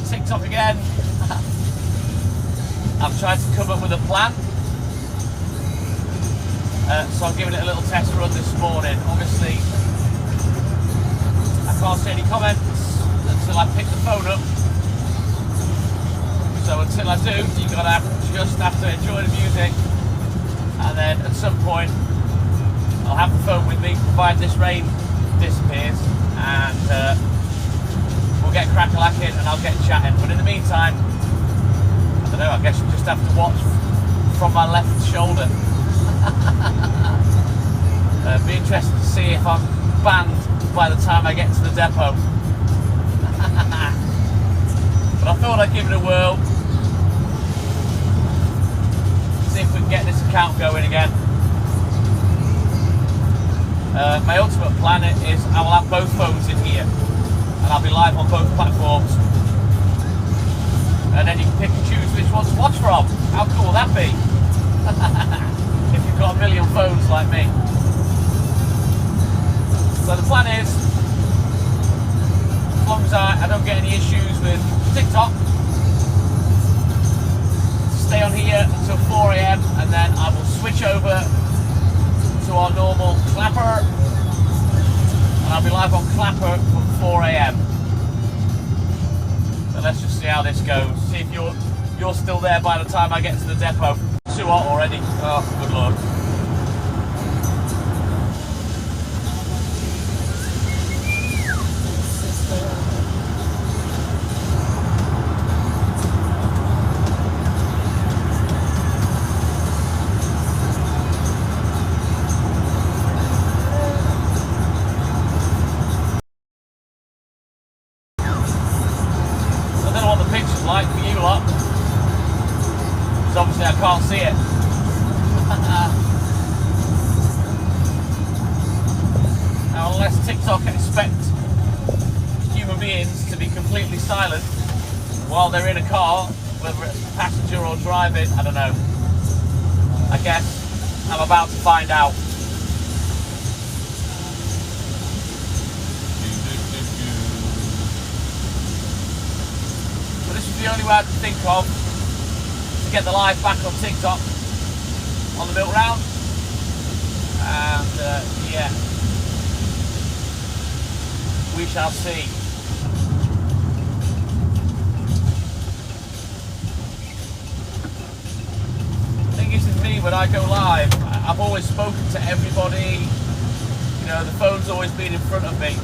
TikTok again. I've tried to come up with a plan. So I'm giving it a little test run this morning. Obviously, I can't see any comments until I pick the phone up. So until I do, you're going to just have to enjoy the music. And then at some point, I'll have the phone with me, provided this rain disappears. And we'll get crack-a-lacking and I'll get chatting. But in the meantime, I don't know, I guess you just have to watch from my left shoulder. Be interested to see if I'm banned by the time I get to the depot. But I thought I'd give it a whirl. See if we can get this account going again. My ultimate plan is I will have both phones in here and I'll be live on both platforms, and then you can pick and choose which one to watch from. How cool will that be? If you've got a million phones like me. So the plan is, as long as I don't get any issues with TikTok, stay on here until 4 AM and then I will switch over to our normal Clapper, and I'll be live on Clapper from 4 AM. So let's just see how this goes. See if you're still there by the time I get to the depot. Too hot already. Oh, good lord. Like for you lot, because obviously I can't see it. Now, unless TikTok expect human beings to be completely silent while they're in a car, whether it's passenger or driving, I don't know. I guess I'm about to find out. The only way I can think of to get the live back on TikTok on the milk round, and yeah, we shall see. The thing is with me, when I go live, I've always spoken to everybody. You know, the phone's always been in front of me.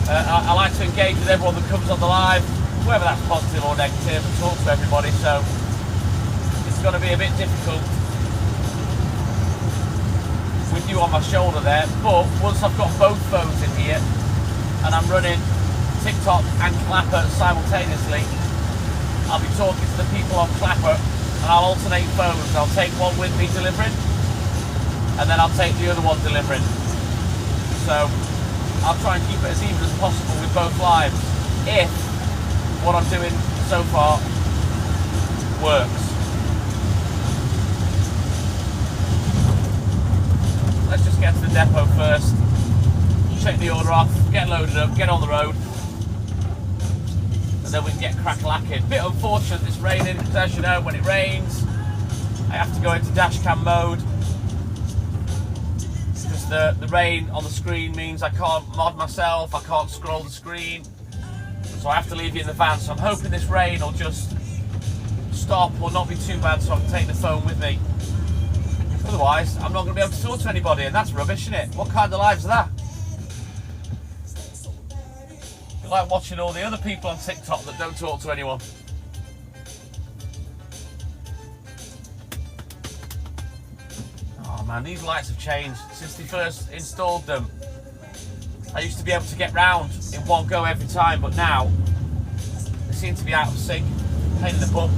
I like to engage with everyone that comes on the live, whether that's positive or negative, and talk to everybody, so it's going to be a bit difficult with you on my shoulder there. But once I've got both phones in here and I'm running TikTok and Clapper simultaneously, I'll be talking to the people on Clapper and I'll alternate phones. I'll take one with me delivering and then I'll take the other one delivering. So I'll try and keep it as even as possible with both lives, if what I'm doing so far works. Let's just get to the depot first, check the order off, get loaded up, get on the road, and then we can get crack-a-lacking. Bit unfortunate it's raining, because as you know, when it rains, I have to go into dash cam mode, because the rain on the screen means I can't mod myself, I can't scroll the screen. So I have to leave you in the van, so I'm hoping this rain will just stop or not be too bad so I can take the phone with me. Otherwise, I'm not going to be able to talk to anybody, and that's rubbish, isn't it? What kind of lives are that? It's like watching all the other people on TikTok that don't talk to anyone. Oh man, these lights have changed since they first installed them. I used to be able to get round in one go every time, but now they seem to be out of sync. Pain in the butt.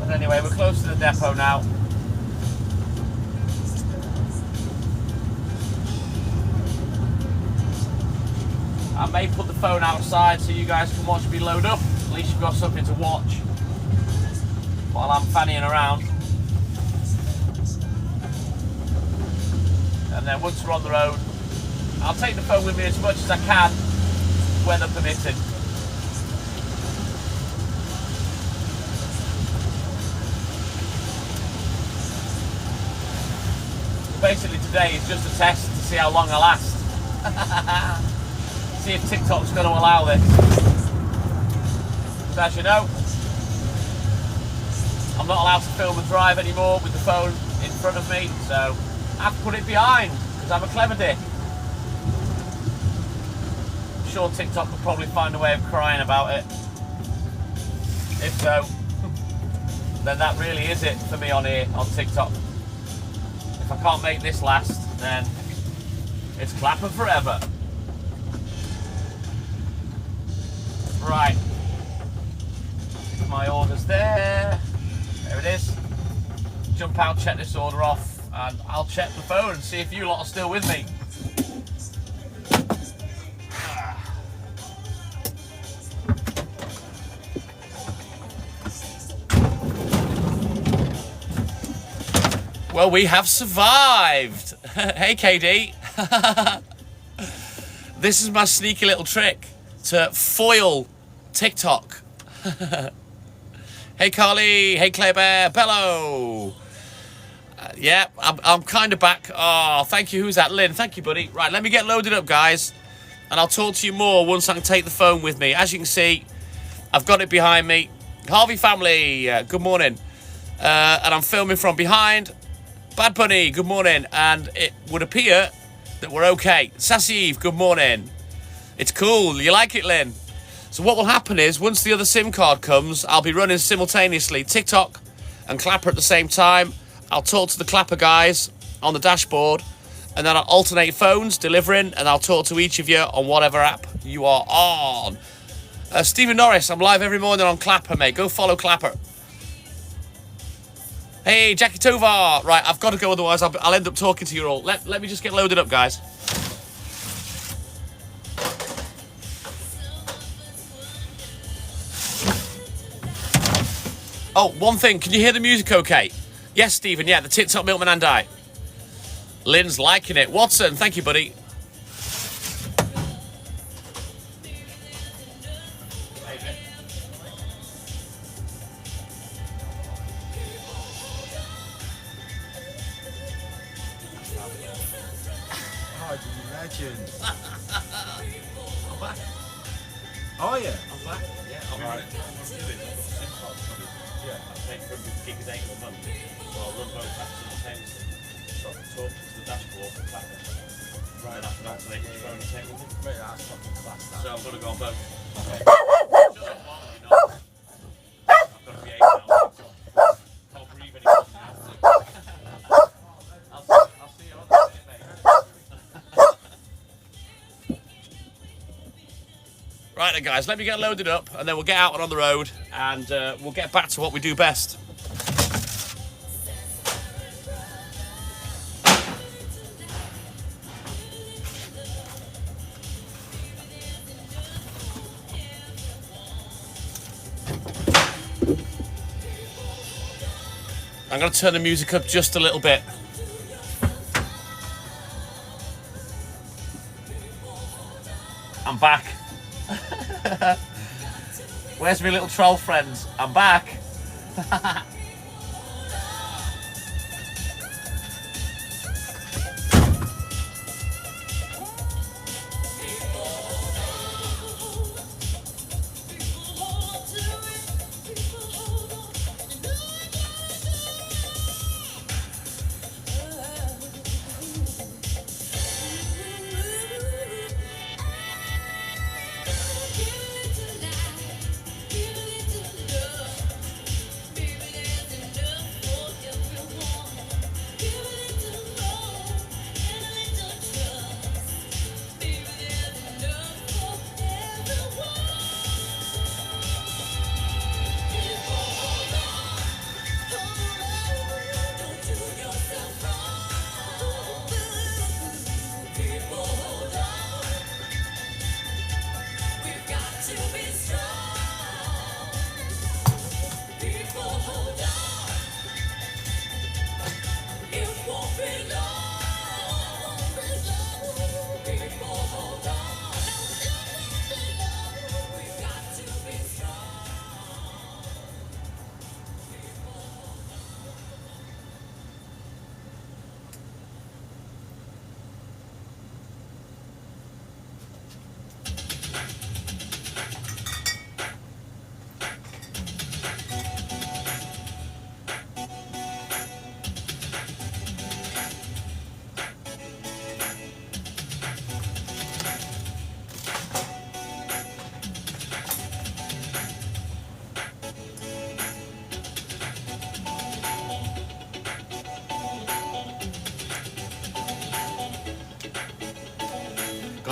But anyway, we're close to the depot now. I may put the phone outside so you guys can watch me load up. At least you've got something to watch while I'm fannying around. And then once we're on the road, I'll take the phone with me as much as I can, weather permitting. Basically today is just a test to see how long I last. See if TikTok's going to allow this. So as you know, I'm not allowed to film and drive anymore with the phone in front of me, so I have to put it behind because I'm a clever dick. I'm sure TikTok could probably find a way of crying about it. If so, then that really is it for me on here on TikTok. If I can't make this last, then it's Clapham forever. Right. My order's there. There it is. Jump out, check this order off, and I'll check the phone and see if you lot are still with me. Well, we have survived. Hey, KD. This is my sneaky little trick to foil TikTok. Hey, Carly. Hey, Claire Bear. Bello. Yeah, I'm kind of back. Oh, thank you. Who's that? Lynn. Thank you, buddy. Right, let me get loaded up, guys. And I'll talk to you more once I can take the phone with me. As you can see, I've got it behind me. Harvey family, good morning. And I'm filming from behind. Bad Bunny, good morning. And it would appear that we're okay. Sassy Eve, good morning. It's cool. You like it, Lynn? So what will happen is, once the other SIM card comes, I'll be running simultaneously TikTok and Clapper at the same time. I'll talk to the Clapper guys on the dashboard, and then I'll alternate phones, delivering, and I'll talk to each of you on whatever app you are on. Stephen Norris, I'm live every morning on Clapper, mate. Go follow Clapper. Hey, Jackie Tovar. Right, I've got to go, otherwise I'll end up talking to you all. Let me just get loaded up, guys. Oh, one thing. Can you hear the music okay? Yes, Stephen. Yeah, the TikTok Milkman and I. Lynn's liking it. Watson, thank you, buddy. I'm back. Oh yeah. I'm back. Yeah, I'm right. Yeah, I pay 100 gigs a day a month, so I'll run both apps simultaneously. So I can talk to the dashboard and Clapper. Right, and I can alternate which phone to take with me. Mate, that's fucking class. That. So I'm going to go on both. Okay. I've got to be 8 now. Can't breathe anymore. I'll see you on the day, mate. Right then, guys, let me get loaded up and then we'll get out and on the road and we'll get back to what we do best. I'm going to turn the music up just a little bit. I'm back. Where's my little troll friends? I'm back.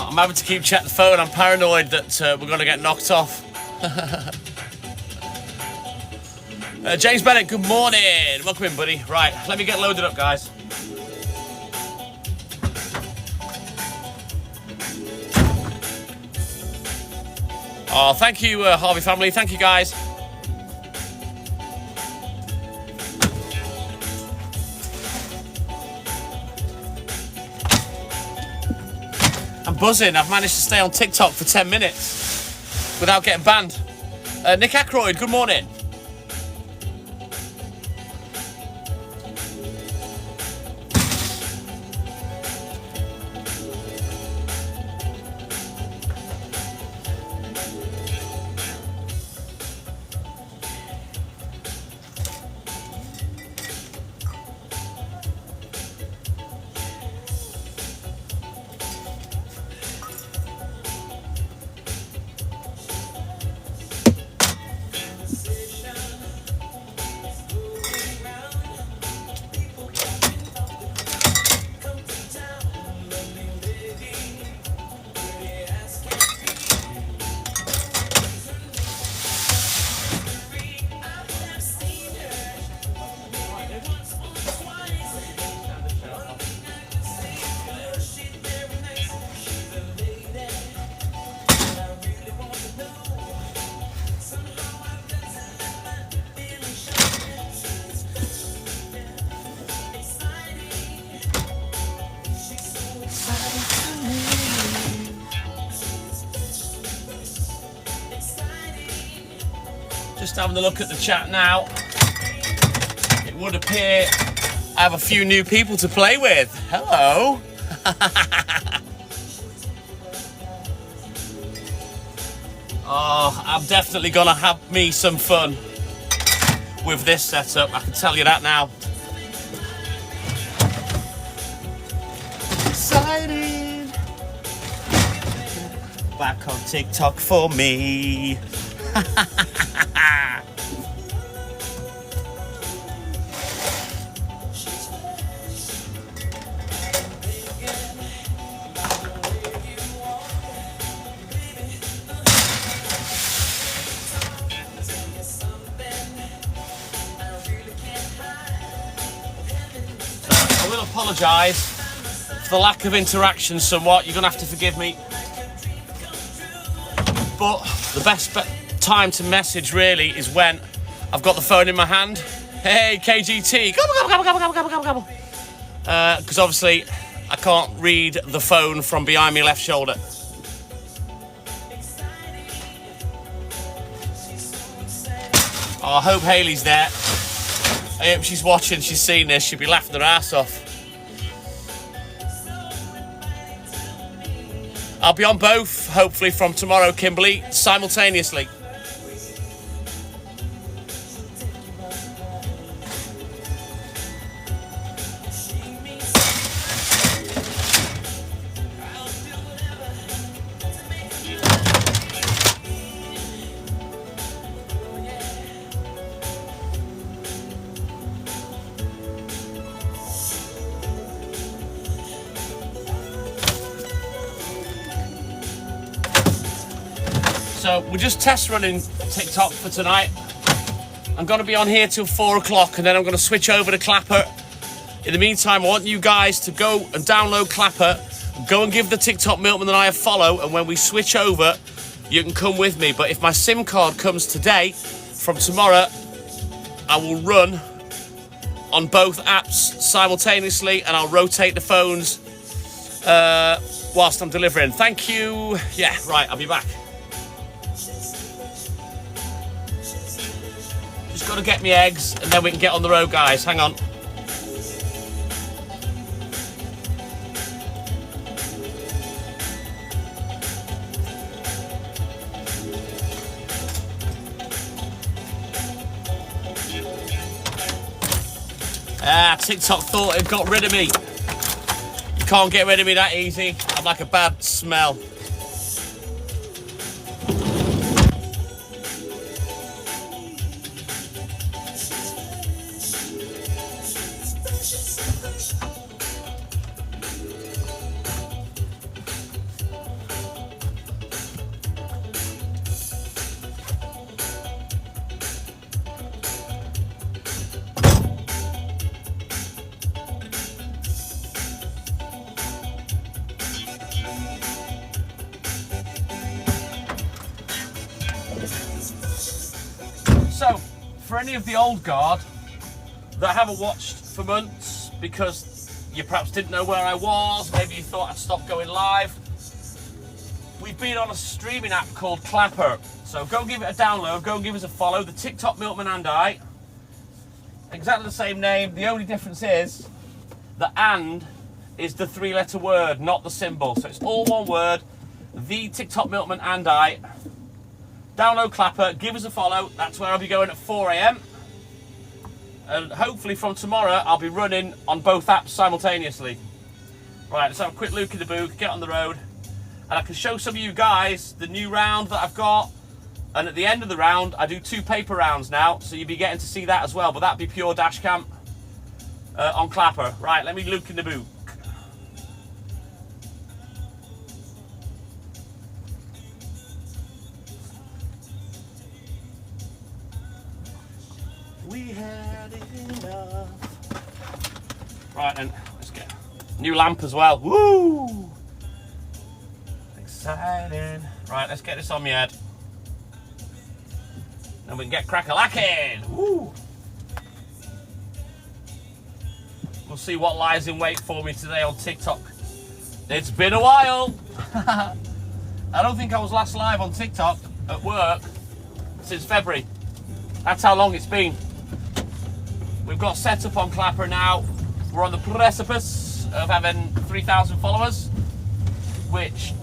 I'm having to keep checking the phone. I'm paranoid that we're going to get knocked off. James Bennett, good morning. Welcome in, buddy. Right, let me get loaded up, guys. Oh, thank you, Harvey family. Thank you, guys. I'm buzzing. I've managed to stay on TikTok for 10 minutes without getting banned. Nick Ackroyd, good morning. Just having a look at the chat now. It would appear I have a few new people to play with. Hello. Oh, I'm definitely gonna have me some fun with this setup. I can tell you that now. Exciting. Back on TikTok for me. I will apologise for the lack of interaction somewhat. You're going to have to forgive me. But the best time to message really is when I've got the phone in my hand. Hey, KGT. Because obviously I can't read the phone from behind my left shoulder. Oh, I hope Hayley's there. I hope she's watching, she's seen this, she'll be laughing her ass off. I'll be on both, hopefully from tomorrow, Kimberly, simultaneously. So we're just test running TikTok for tonight. I'm going to be on here till 4 o'clock and then I'm going to switch over to Clapper. In the meantime, I want you guys to go and download Clapper, go and give the TikTok Milkman and I a follow, and when we switch over, you can come with me. But if my SIM card comes today, from tomorrow, I will run on both apps simultaneously and I'll rotate the phones whilst I'm delivering. Thank you. Yeah, right, I'll be back. Just got to get me eggs and then we can get on the road, guys. Hang on. TikTok thought it got rid of me. You can't get rid of me that easy. I'm like a bad smell. any of the old guard that I haven't watched for months because you perhaps didn't know where I was, maybe you thought I'd stopped going live, we've been on a streaming app called Clapper. So go give it a download, go give us a follow. The TikTok Milkman and I. Exactly the same name. The only difference is the "and" is the 3-letter word, not the symbol. So it's all one word. The TikTok Milkman and I. Download Clapper, give us a follow. That's where I'll be going at 4 a.m. And hopefully from tomorrow I'll be running on both apps simultaneously. Right, let's have a quick look in the boot, get on the road. And I can show some of you guys the new round that I've got. And at the end of the round, I do 2 paper rounds now, so you'll be getting to see that as well. But that'd be pure dash cam on Clapper. Right, let me look in the boot. We had enough. Right then, let's get a new lamp as well. Woo! Exciting. Right, let's get this on my head. Then we can get crack-a-lacking. Woo! We'll see what lies in wait for me today on TikTok. It's been a while. I don't think I was last live on TikTok at work since February. That's how long it's been. We've got set up on Clapper now. We're on the precipice of having 3,000 followers, which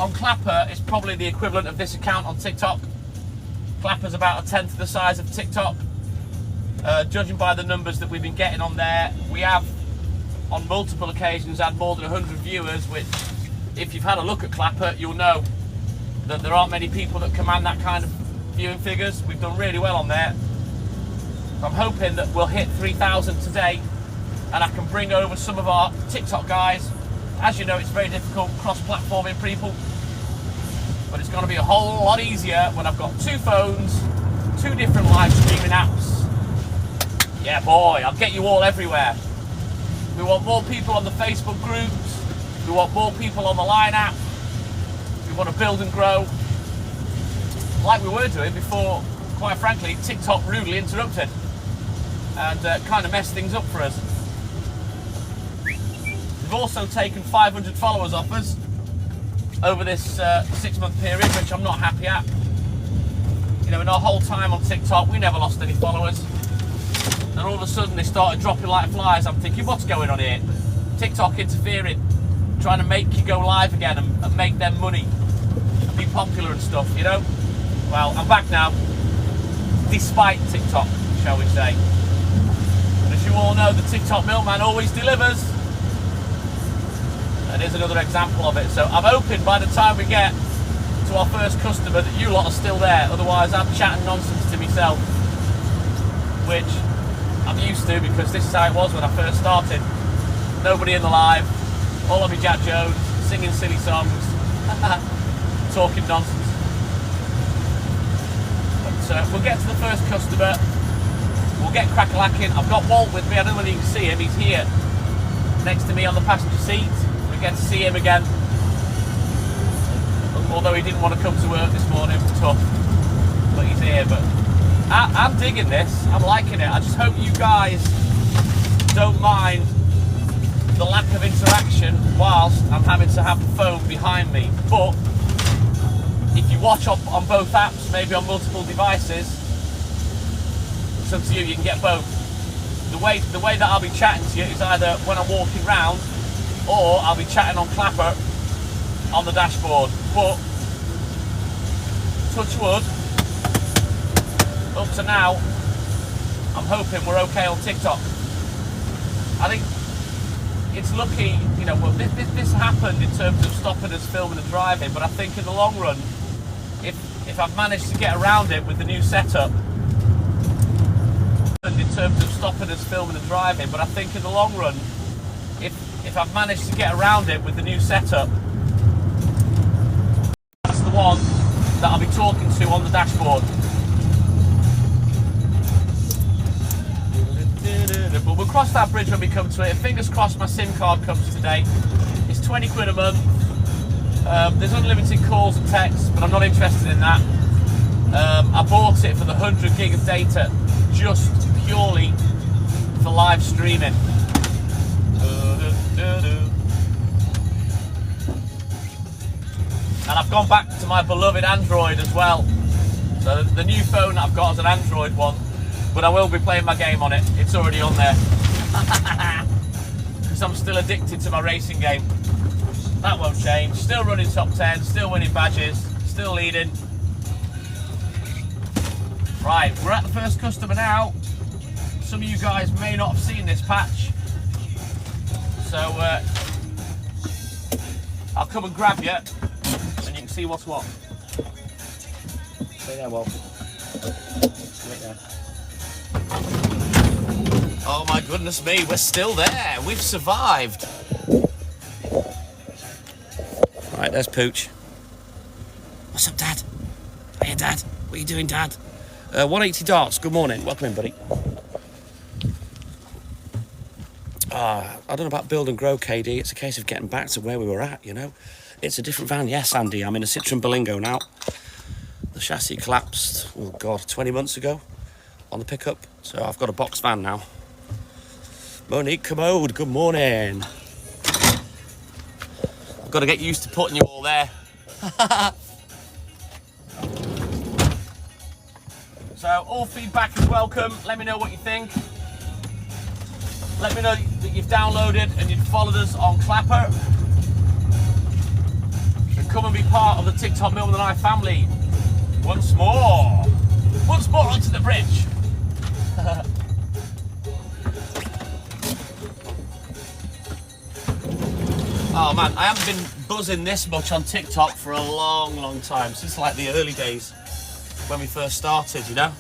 on Clapper is probably the equivalent of this account on TikTok. Clapper's about 1/10 of the size of TikTok. Judging by the numbers that we've been getting on there, we have on multiple occasions had more than 100 viewers, which if you've had a look at Clapper, you'll know that there aren't many people that command that kind of viewing figures. We've done really well on there. I'm hoping that we'll hit 3,000 today and I can bring over some of our TikTok guys. As you know, it's very difficult cross-platforming people, but it's going to be a whole lot easier when I've got 2 phones, 2 different live streaming apps. Yeah boy, I'll get you all everywhere. We want more people on the Facebook groups, we want more people on the Line app, we want to build and grow like we were doing before, quite frankly, TikTok rudely interrupted and kind of messed things up for us. We've also taken 500 followers off us over this 6-month period, which I'm not happy at. You know, in our whole time on TikTok, we never lost any followers. And all of a sudden they started dropping like flies. I'm thinking, what's going on here? TikTok interfering, trying to make you go live again and make them money and be popular and stuff, you know? Well, I'm back now, despite TikTok, shall we say. And as you all know, the TikTok Milkman always delivers. And here's another example of it. So I'm hoping by the time we get to our first customer that you lot are still there. Otherwise, I'm chatting nonsense to myself, which I'm used to because this is how it was when I first started. Nobody in the live, all of me Jack Jones, singing silly songs, talking nonsense. But we'll get to the first customer. We'll get crack-a-lacking. I've got Walt with me. I don't know whether you can see him. He's here next to me on the passenger seat. We get to see him again. Although he didn't want to come to work this morning, tough. But he's here. But I'm digging this. I'm liking it. I just hope you guys don't mind the lack of interaction whilst I'm having to have the phone behind me. But if you watch on both apps, maybe on multiple devices, it's up to you. You can get both. The way that I'll be chatting to you is either when I'm walking round, or I'll be chatting on Clapper on the dashboard. But touch wood, up to now, I'm hoping we're okay on TikTok. I think it's lucky, you know, well, this happened in terms of stopping us filming and driving, but I think in the long run, if I've managed to get around it with the new setup, in terms of stopping us filming and driving, but I think in the long run, if I've managed to get around it with the new setup, that's the one that I'll be talking to on the dashboard. But we'll cross that bridge when we come to it. Fingers crossed my SIM card comes today. It's 20 quid a month. There's unlimited calls and texts, but I'm not interested in that. I bought it for the 100 gig of data just purely for live streaming. And I've gone back to my beloved Android as well. So the new phone that I've got is an Android one, but I will be playing my game on it. It's already on there. Because I'm still addicted to my racing game. That won't change. Still running top 10, still winning badges, still leading. Right, we're at the first customer now. Some of you guys may not have seen this patch. So I'll come and grab you and you can see what's what. Stay there, Walt. Right there. Oh my goodness me, we're still there. We've survived. Right, there's Pooch. What's up, Dad? Hey, Dad. What are you doing, Dad? 180 Darts, good morning. Welcome in, buddy. I don't know about build and grow, KD. It's a case of getting back to where we were at, you know. It's a different van. Yes, Andy, I'm in a Citroen Berlingo now. The chassis collapsed, oh God, 20 months ago on the pickup. So I've got a box van now. Monique Commode, good morning. I've got to get used to putting you all there. So all feedback is welcome. Let me know what you think. Let me know that you've downloaded and you've followed us on Clapper. And come and be part of the TikTok Milman and I family. Once more onto the bridge. Oh man, I haven't been buzzing this much on TikTok for a long time, since like the early days when we first started, you know.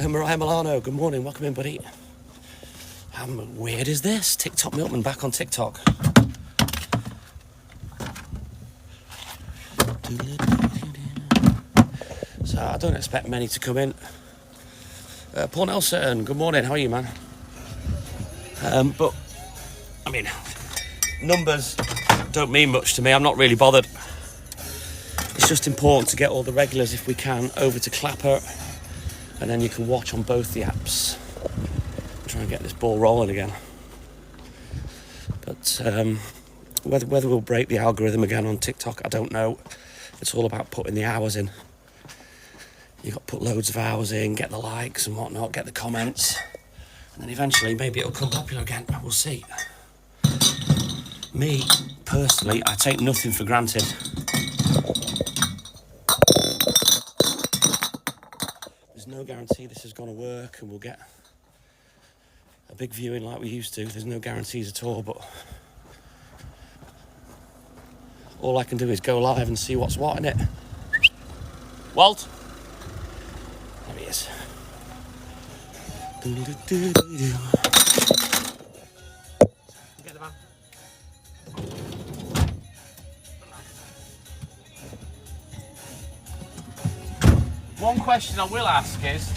Mariah Milano, good morning, welcome in, buddy. How weird is this? TikTok Milkman back on TikTok. So I don't expect many to come in. Paul Nelson, good morning, how are you, man? But, I mean, numbers don't mean much to me, I'm not really bothered. It's just important to get all the regulars, if we can, over to Clapper, and then you can watch on both the apps. Try and get this ball rolling again. But whether we'll break the algorithm again on TikTok, I don't know. It's all about putting the hours in. You've got to put loads of hours in, get the likes and whatnot, get the comments, and then eventually maybe it'll become popular again. We'll see. Me, personally, I take nothing for granted. There's no guarantee this is going to work and we'll get a big viewing like we used to. There's no guarantees at all, but all I can do is go live and see what's what, innit? Walt? There he is. Get the van. One question I will ask is,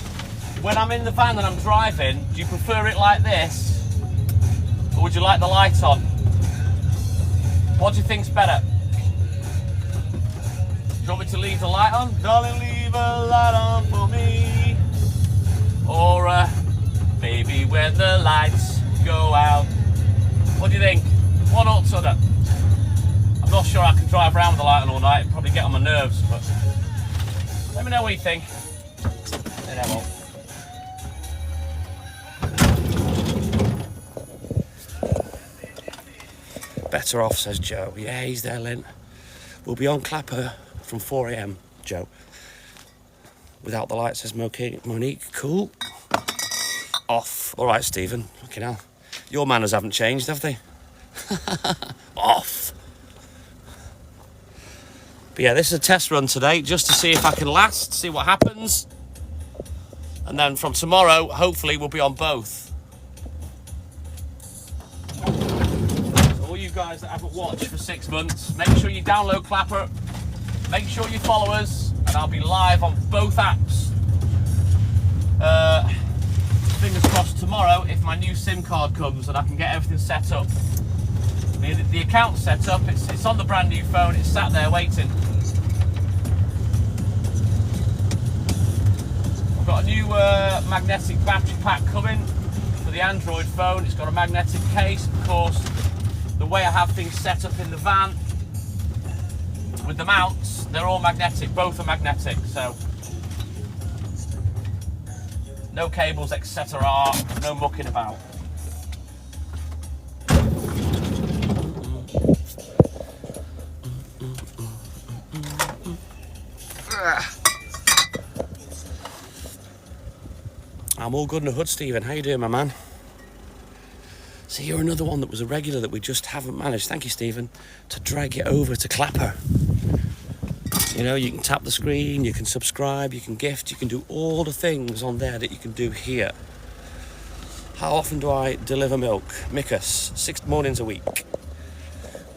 when I'm in the van and I'm driving, do you prefer it like this, or would you like the light on? What do you think's better? Do you want me to leave the light on? Darling, leave a light on for me. Or, baby, when the lights go out. What do you think? One or t'other? I'm not sure I can drive around with the light on all night. It'd probably get on my nerves, but let me know what you think. There I won't. Better off, says Joe. Yeah, he's there, Lynn. We'll be on Clapper from 4 a.m, Joe. Without the light, says Monique. Cool. Off. All right, Stephen. Fucking hell. Your manners haven't changed, have they? Off. But yeah, this is a test run today, just to see if I can last, see what happens. And then from tomorrow, hopefully, we'll be on both. So all you guys that haven't watched for 6 months, make sure you download Clapper. Make sure you follow us, and I'll be live on both apps. Fingers crossed tomorrow, if my new SIM card comes and I can get everything set up. The account's set up, it's on the brand new phone, it's sat there waiting. I've got a new magnetic battery pack coming for the Android phone. It's got a magnetic case, of course. The way I have things set up in the van, with the mounts, they're all magnetic, both are magnetic, so no cables, etc., no mucking about. I'm all good in the hood, Stephen. How you doing, my man? See, you're another one that was a regular that we just haven't managed, thank you, Stephen, to drag it over to Clapper. You know, you can tap the screen, you can subscribe, you can gift, you can do all the things on there that you can do here. How often do I deliver milk? Mickus, 6 mornings a week.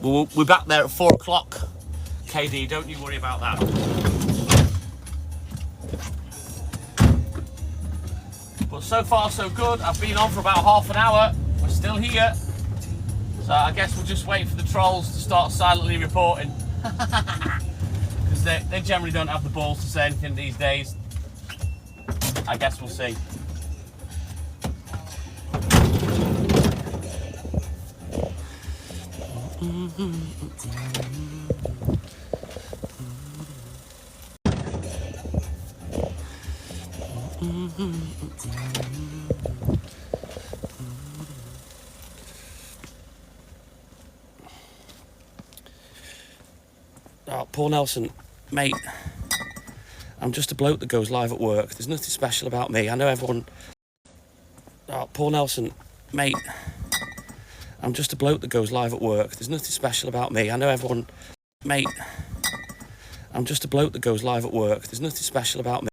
We're back there at 4 o'clock. KD, don't you worry about that. But so far so good. I've been on for about half an hour. We're still here. So I guess we'll just wait for the trolls to start silently reporting. Because they generally don't have the balls to say anything these days. I guess we'll see. Oh, Paul Nelson, mate, I'm just a bloke that goes live at work. There's nothing special about me. I know everyone... Oh, Paul Nelson, mate, I'm just a bloke that goes live at work. There's nothing special about me. I know everyone... Mate, I'm just a bloke that goes live at work. There's nothing special about me.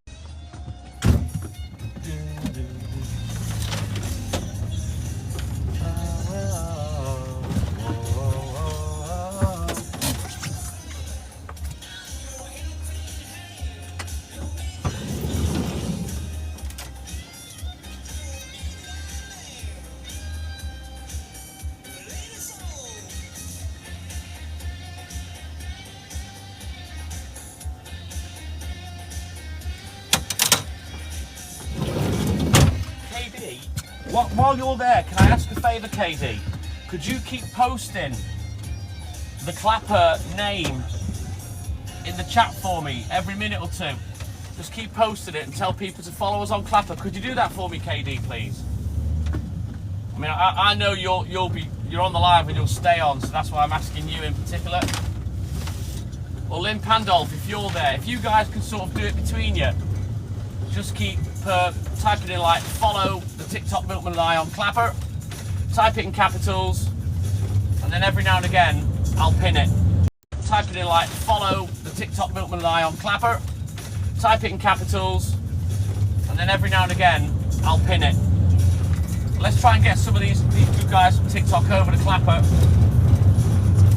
While you're there, can I ask a favour, KD? Could you keep posting the Clapper name in the chat for me every minute or two? Just keep posting it and tell people to follow us on Clapper. Could you do that for me, KD, please? I mean, I know you're on the live and you'll stay on, so that's why I'm asking you in particular. Or Lynn Pandolf, if you're there, if you guys can sort of do it between you, just keep typing in like follow the TikTok Milkman and I on Clapper, type it in capitals, and then every now and again I'll pin it. Type it in like follow the TikTok Milkman and I on Clapper, type it in capitals, and then every now and again I'll pin it. Let's try and get some of these good guys from TikTok over to Clapper,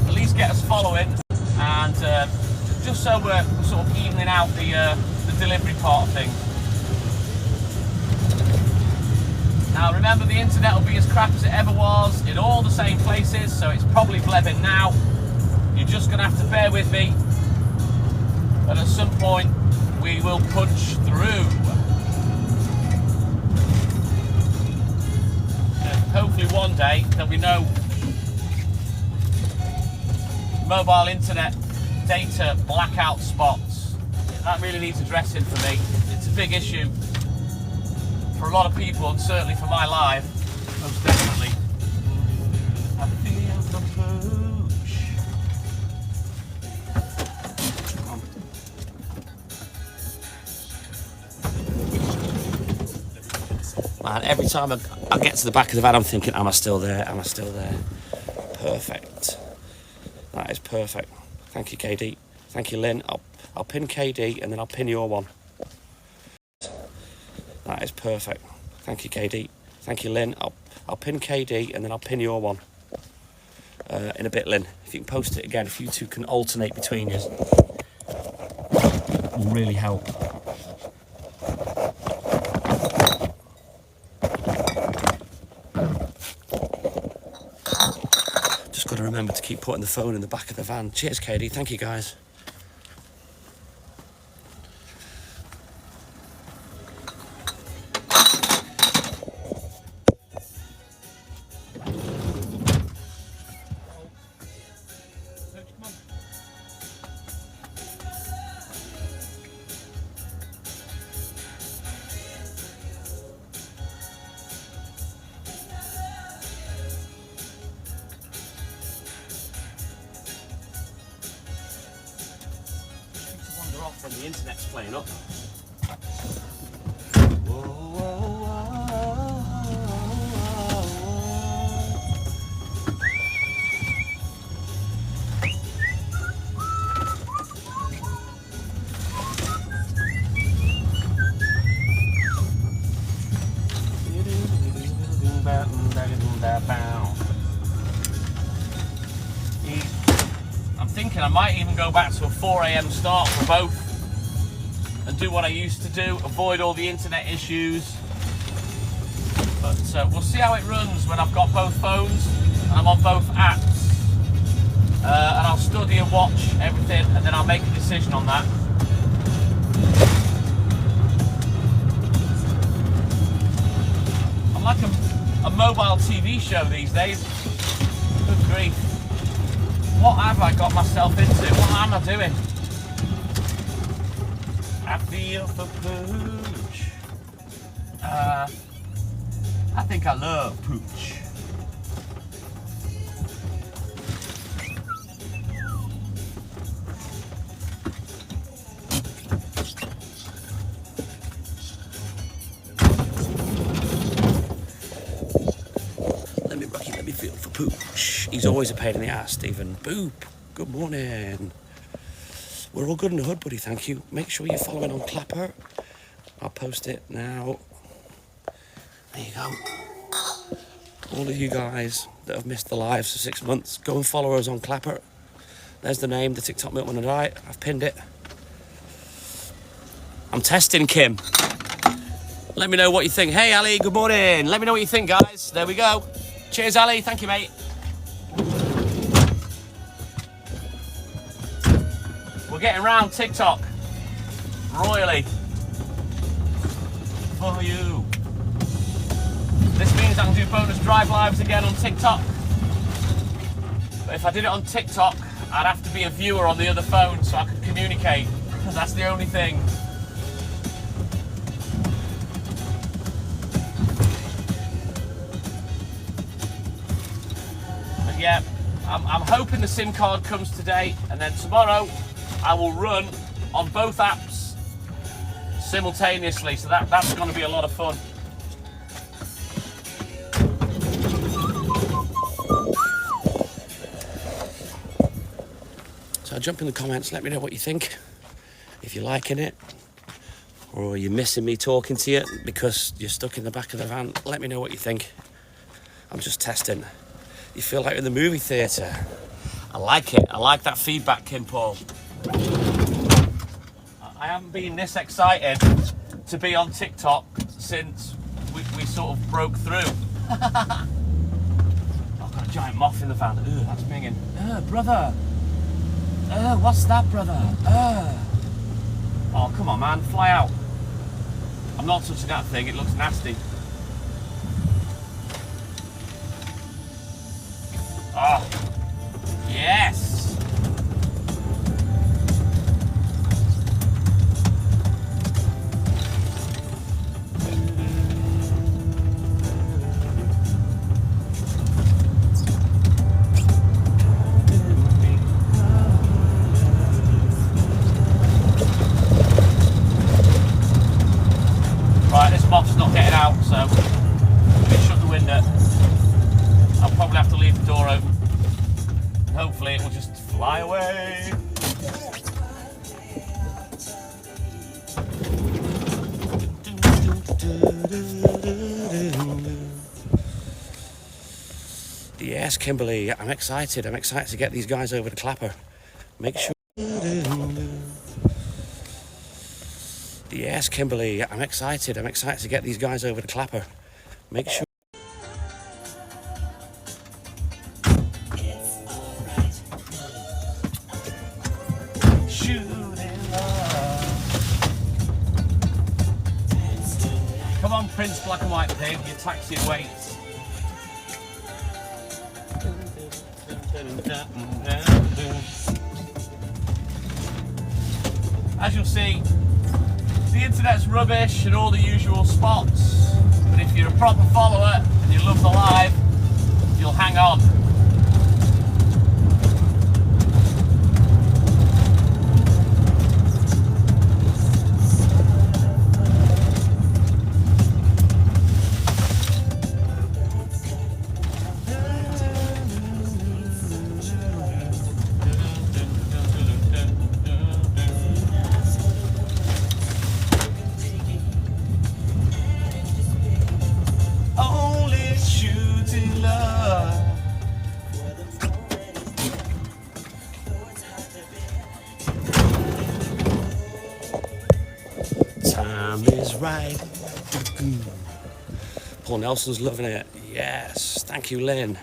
at least get us following, and just so we're sort of evening out the delivery part of things. Now remember, the internet will be as crap as it ever was in all the same places, so it's probably blebbing now. You're just going to have to bear with me, and at some point we will punch through. And hopefully one day there'll be no mobile internet data blackout spots. That really needs addressing for me. It's a big issue for a lot of people, and certainly for my life, most definitely. I feel the push. Man, every time I get to the back of the van, I'm thinking, am I still there? Am I still there? Perfect. That is perfect. Thank you, KD. Thank you, Lynn. I'll pin KD and then I'll pin your one. That is perfect. Thank you, KD. Thank you, Lynn. I'll pin KD and then I'll pin your one in a bit, Lynn. If you can post it again, if you two can alternate between you, it will really help. Just got to remember to keep putting the phone in the back of the van. Cheers, Katie. Thank you, guys. When the internet's playing up. I'm thinking I might even go back to a 4 a.m. start for both and do what I used to do, avoid all the internet issues. But we'll see how it runs when I've got both phones and I'm on both apps. And I'll study and watch everything, and then I'll make a decision on that. I'm like a mobile TV show these days. Good grief. What have I got myself into? What am I doing? I feel for pooch. I think I love pooch. Let me feel for pooch. He's always a pain in the ass, Stephen. Boop. Good morning. We're all good in the hood, buddy, thank you. Make sure you're following on Clapper. I'll post it now. There you go. All of you guys that have missed the lives for 6 months, go and follow us on Clapper. There's the name, the TikTok Milkman and I. I've pinned it. I'm testing Kim. Let me know what you think. Hey, Ali, good morning. Let me know what you think, guys. There we go. Cheers, Ali. Thank you, mate. We're getting round TikTok royally for you. This means I can do bonus drive lives again on TikTok. But if I did it on TikTok, I'd have to be a viewer on the other phone so I could communicate. That's the only thing. But yeah, I'm hoping the SIM card comes today, and then tomorrow I will run on both apps simultaneously, so that's going to be a lot of fun. So jump in the comments, let me know what you think. If you're liking it, or you're missing me talking to you because you're stuck in the back of the van, let me know what you think. I'm just testing. You feel like you're in the movie theatre. I like it. I like that feedback, Kim Paul. I haven't been this excited to be on TikTok since we sort of broke through. I've got a giant moth in the van. Ugh, that's minging. Brother. What's that, brother? Oh, come on, man. Fly out. I'm not touching that thing. It looks nasty. Oh, yes. Right, this moth's not getting out, so let me shut the window. I'll probably have to leave the door open. Hopefully it will just fly away. Yes, Kimberly, I'm excited. I'm excited to get these guys over to Clapper. Make sure... Yes, Kimberly, I'm excited. I'm excited to get these guys over to Clapper. Make sure... Prince Black and White Pig, your taxi waits. As you'll see, the internet's rubbish and all the usual spots, but if you're a proper follower and you love the live, you'll hang on. Only shooting love. Time is right. Paul Nelson's loving it. Yes, thank you, Lynn.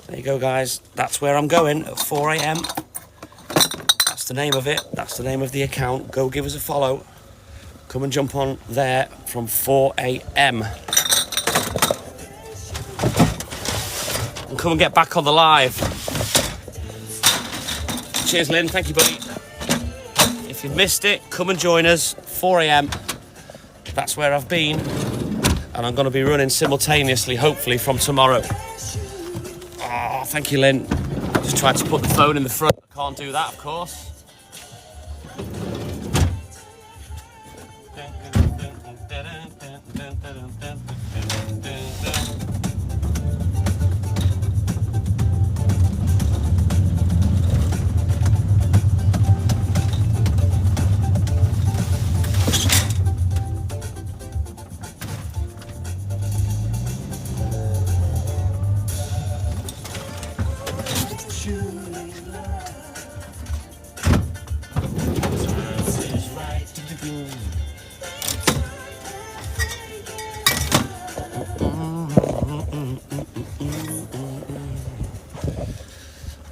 There you go, guys. That's where I'm going at 4 a.m. That's the name of it. That's the name of the account. Go give us a follow. Come and jump on there from 4 a.m. And come and get back on the live. Cheers, Lynn. Thank you, buddy. If you missed it, come and join us. 4 a.m. That's where I've been. And I'm going to be running simultaneously, hopefully, from tomorrow. Oh, thank you, Lynn. Just tried to put the phone in the front. I can't do that, of course.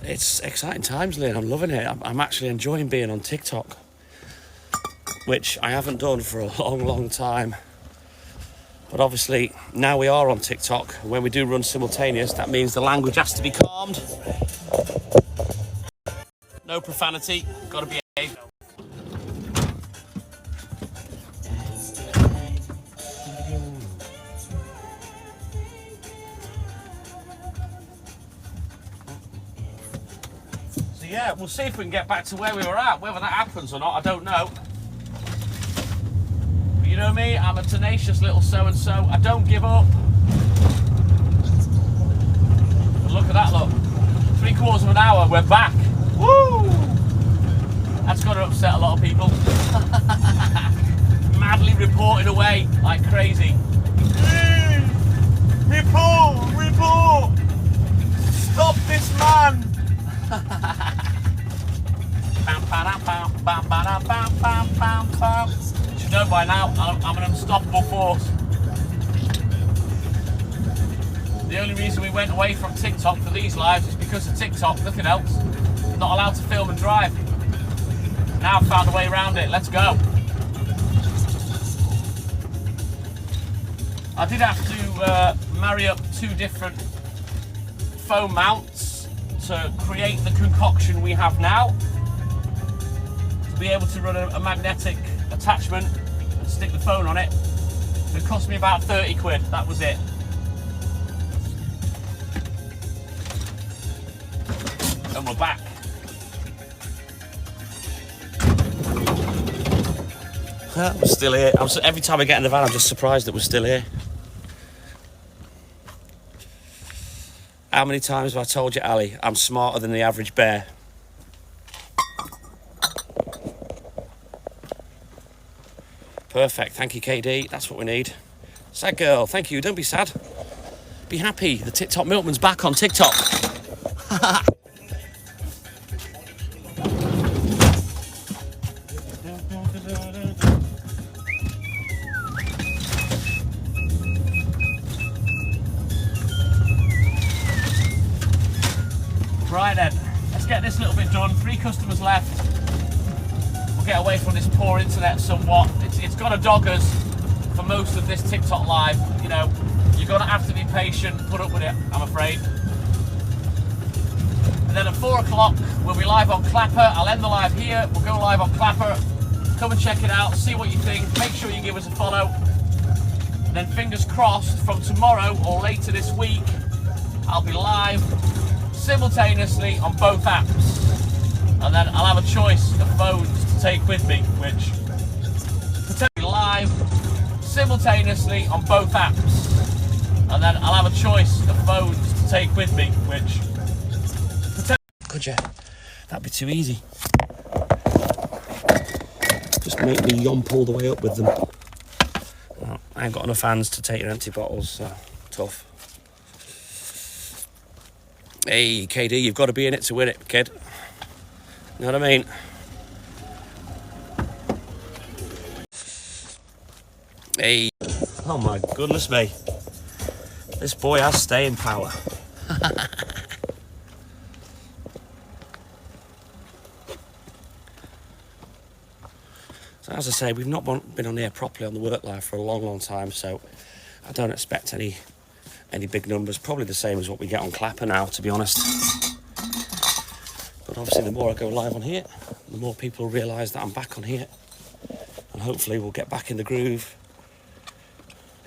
It's exciting times, Lynn. I'm loving it. I'm actually enjoying being on TikTok, which I haven't done for a long, long time. But obviously, now we are on TikTok. When we do run simultaneous, that means the language has to be calmed. No profanity. Got to behave. Yeah, we'll see if we can get back to where we were at. Whether that happens or not, I don't know. But you know me, I'm a tenacious little so-and-so. I don't give up. But look at that, look. 3/4 of an hour, we're back. Woo! That's got to upset a lot of people. Madly reporting away like crazy. Report! Report! Stop this man! You should know by now, I'm an unstoppable force. The only reason we went away from TikTok for these lives is because of TikTok, nothing else. I'm not allowed to film and drive. Now I've found a way around it, let's go. I did have to marry up 2 different phone mounts to create the concoction we have now. To be able to run a magnetic attachment and stick the phone on it. It cost me about 30 quid, that was it. And we're back. We're still here. Every time I get in the van, I'm just surprised that we're still here. How many times have I told you, Ali, I'm smarter than the average bear? Perfect. Thank you, KD. That's what we need. Sad girl. Thank you. Don't be sad. Be happy. The TikTok Milkman's back on TikTok. Right then, let's get this little bit done. 3 customers left. We'll get away from this poor internet somewhat. It's got to dog us. for most of this TikTok live. You know, you're gonna have to be patient, put up with it, I'm afraid. And then at 4 o'clock, we'll be live on Clapper. I'll end the live here. We'll go live on Clapper. Come and check it out, see what you think. Make sure you give us a follow. And then fingers crossed, from tomorrow or later this week, I'll be live simultaneously on both apps. And then I'll have a choice of phones to take with me, which potentially live simultaneously on both apps. And then I'll have a choice of phones to take with me, which could you? That'd be too easy. Just make me yomp all the way up with them. Well, I ain't got enough hands to take your empty bottles, so tough. Hey, KD, you've got to be in it to win it, kid. You know what I mean? Hey. Oh my goodness me. This boy has staying power. So as I say, we've not been on here properly on the work live for a long time, so I don't expect any big numbers. Probably the same as what we get on Clapper now, to be honest. But obviously the more I go live on here, the more people realise that I'm back on here. And hopefully we'll get back in the groove.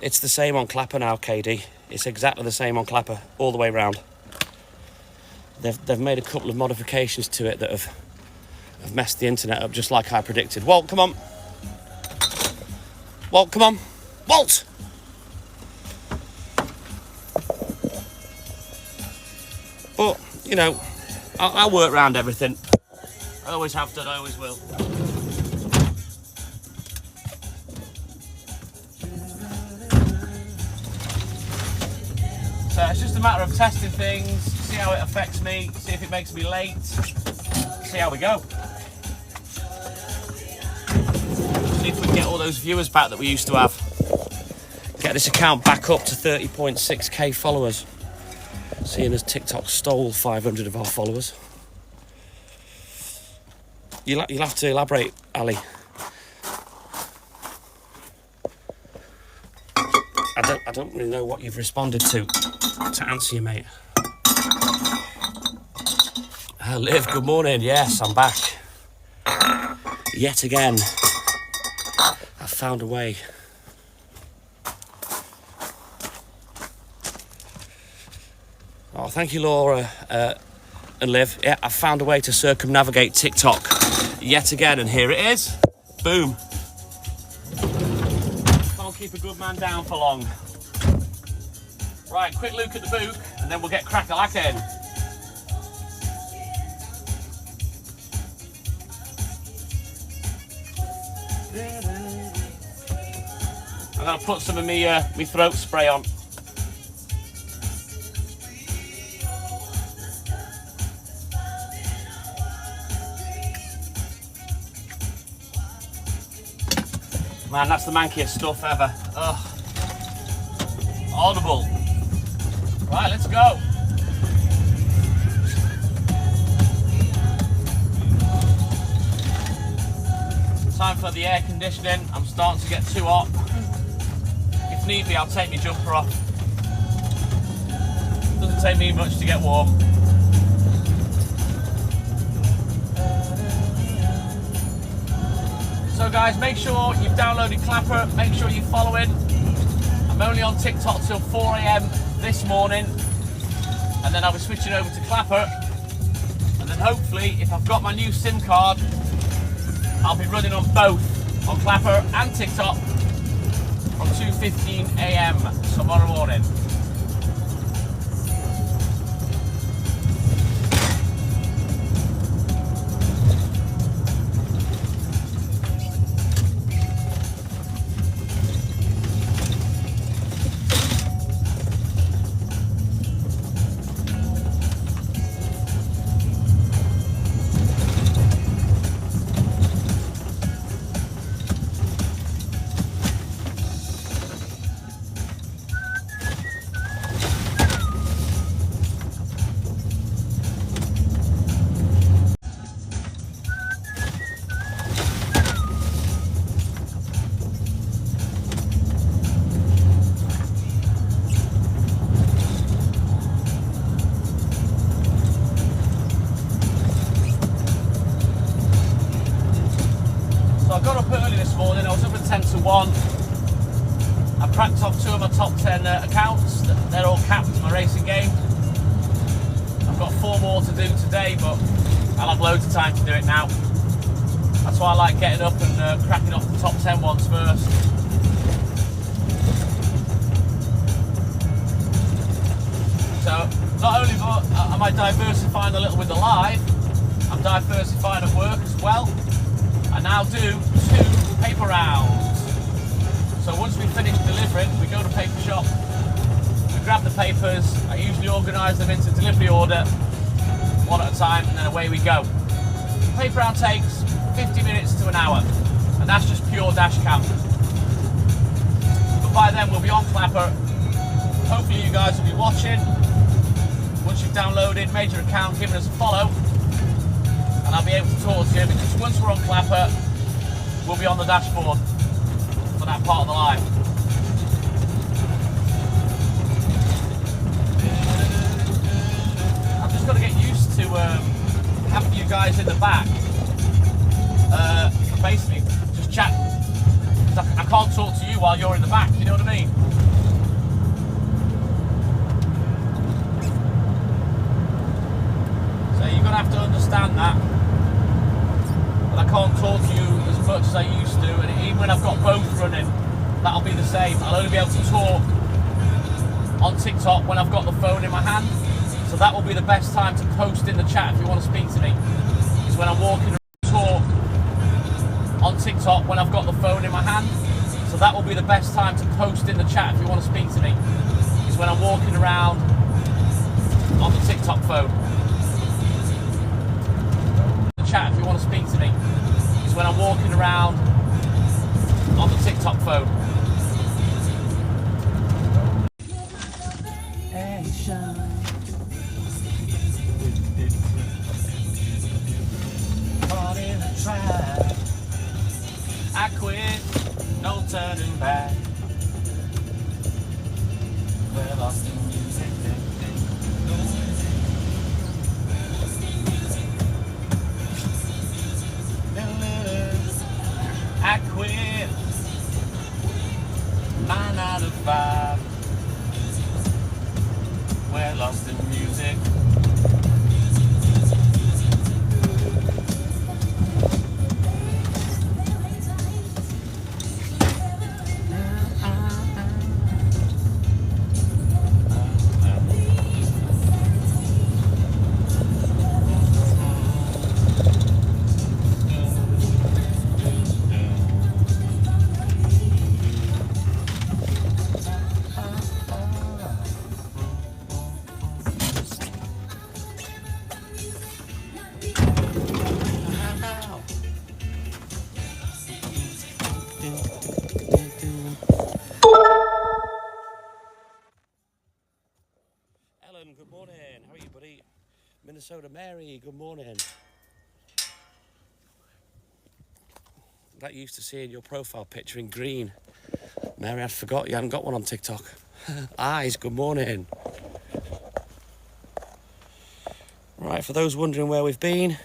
It's the same on Clapper now, KD. It's exactly the same on Clapper, all the way round. They've made a couple of modifications to it that have messed the internet up, just like I predicted. Walt, come on. Walt, come on. Walt! But, you know, I'll work around everything. I always have done, I always will. So it's just a matter of testing things, see how it affects me, see if it makes me late, see how we go. See if we can get all those viewers back that we used to have. Get this account back up to 30.6k followers. Seeing as TikTok stole 500 of our followers. You'll have to elaborate, Ali. I don't really know what you've responded to answer you, mate. Liv, good morning. Yes, I'm back. Yet again. I found a way. Oh, thank you, Laura and Liv. Yeah, I found a way to circumnavigate TikTok yet again, and here it is. Boom. Can't keep a good man down for long. Right, quick look at the book, and then we'll get crack-a-lacking. I'm going to put some of me throat spray on. Man, that's the mankiest stuff ever. Ugh. Audible. Right, let's go. Time for the air conditioning. I'm starting to get too hot. If need be, I'll take my jumper off. Doesn't take me much to get warm. So guys, make sure you've downloaded Clapper, make sure you're following. I'm only on TikTok till 4 AM this morning, and then I'll be switching over to Clapper, and then hopefully, if I've got my new SIM card, I'll be running on both, on Clapper and TikTok, from 2:15 AM tomorrow morning. I got up early this morning. I was up at 10 to 1. I cracked off 2 of my top 10 accounts. They're all capped in my racing game. I've got 4 more to do today, but I'll have loads of time to do it now. That's why I like getting up and cracking off the top 10 ones first. So not only am I diversifying a little with the live, I'm diversifying at work as well. I now do 2 paper rounds. So once we finish delivering, we go to paper shop, we grab the papers, I usually organise them into delivery order, 1 at a time, and then away we go. Paper round takes 50 minutes to an hour, and that's just pure dash cam. But by then we'll be on Clapper. Hopefully you guys will be watching. Once you've downloaded, made your account, given us a follow, and I'll be able to talk to you, because once we're on Clapper, we'll be on the dashboard for that part of the live. I've just got to get used to having you guys in the back, for basically just chat. I can't talk to you while you're in the back, you know what I mean? You're going to have to understand that I can't talk to you as much as I used to, and even when I've got both running, that'll be the same. I'll only be able to talk on TikTok when I've got the phone in my hand, so that will be the best time to post in the chat if you want to speak to me, is when I'm walking around. Talk on TikTok when I've got the phone in my hand, so that will be the best time to post in the chat if you want to speak to me, is when I'm walking around on the TikTok phone. Chat if you want to speak to me, is when I'm walking around on the TikTok phone. Caught in a trap, I quit, no turning back. We're lost in music. I quit 9 out of 5. We're lost in music. Ellen, good morning. How are you, buddy? Minnesota Mary, good morning. That used to seeing your profile picture in green. Mary, I forgot you hadn't got one on TikTok. Eyes, good morning. Right, for those wondering where we've been,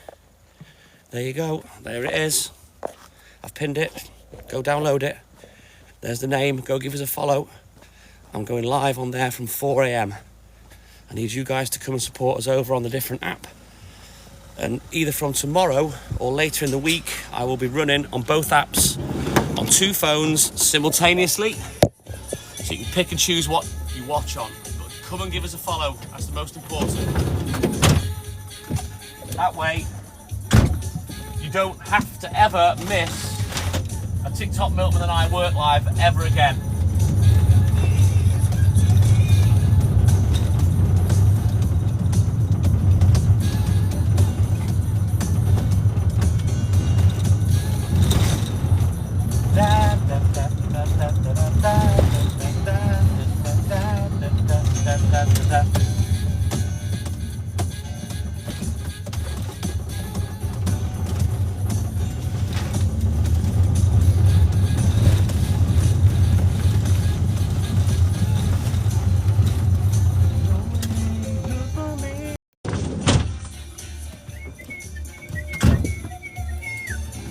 there you go. There it is. I've pinned it. Go download it. There's the name. Go give us a follow. I'm going live on there from 4 a.m. I need you guys to come and support us over on the different app. And either from tomorrow or later in the week, I will be running on both apps on 2 phones simultaneously. So you can pick and choose what you watch on. But come and give us a follow. That's the most important. That way, you don't have to ever miss a TikTok Milkman and I work live ever again.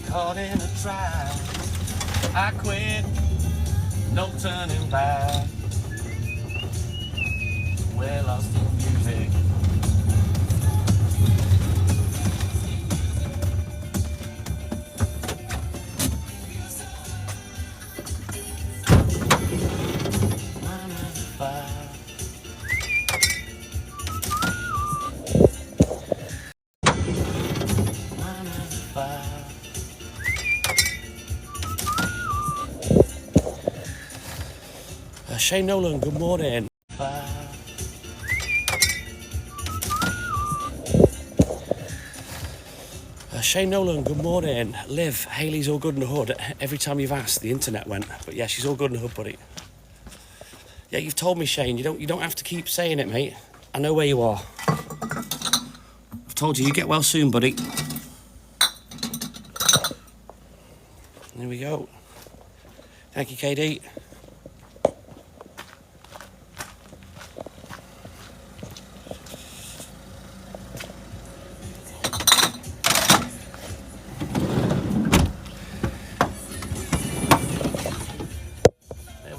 Caught in a trap. I quit, no turning back. We're lost in music. Shane Nolan, good morning. Shane Nolan, good morning. Liv, Hayley's all good in the hood. Every time you've asked, the internet went. But yeah, she's all good in the hood, buddy. Yeah, you've told me, Shane. You don't have to keep saying it, mate. I know where you are. I've told you, you get well soon, buddy. There we go. Thank you, KD.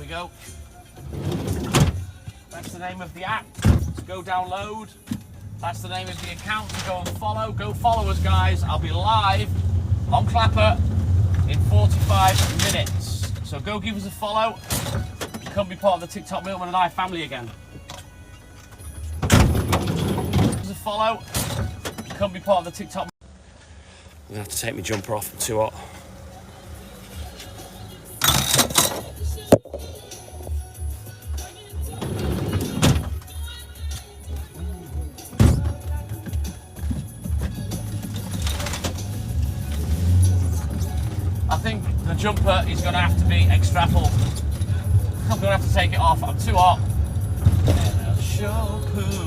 Go. That's the name of the app to go download. That's the name of the account to go and follow. Go follow us, guys. I'll be live on Clapper in 45 minutes. So go give us a follow. Come be part of the TikTok Milkman and I family again. Give us a follow. Come be part of the TikTok. I'm gonna have to take my jumper off. I'm too hot. I think the jumper is going to have to be extrapol. I'm going to have to take it off. I'm too hot. And I'll show pooch.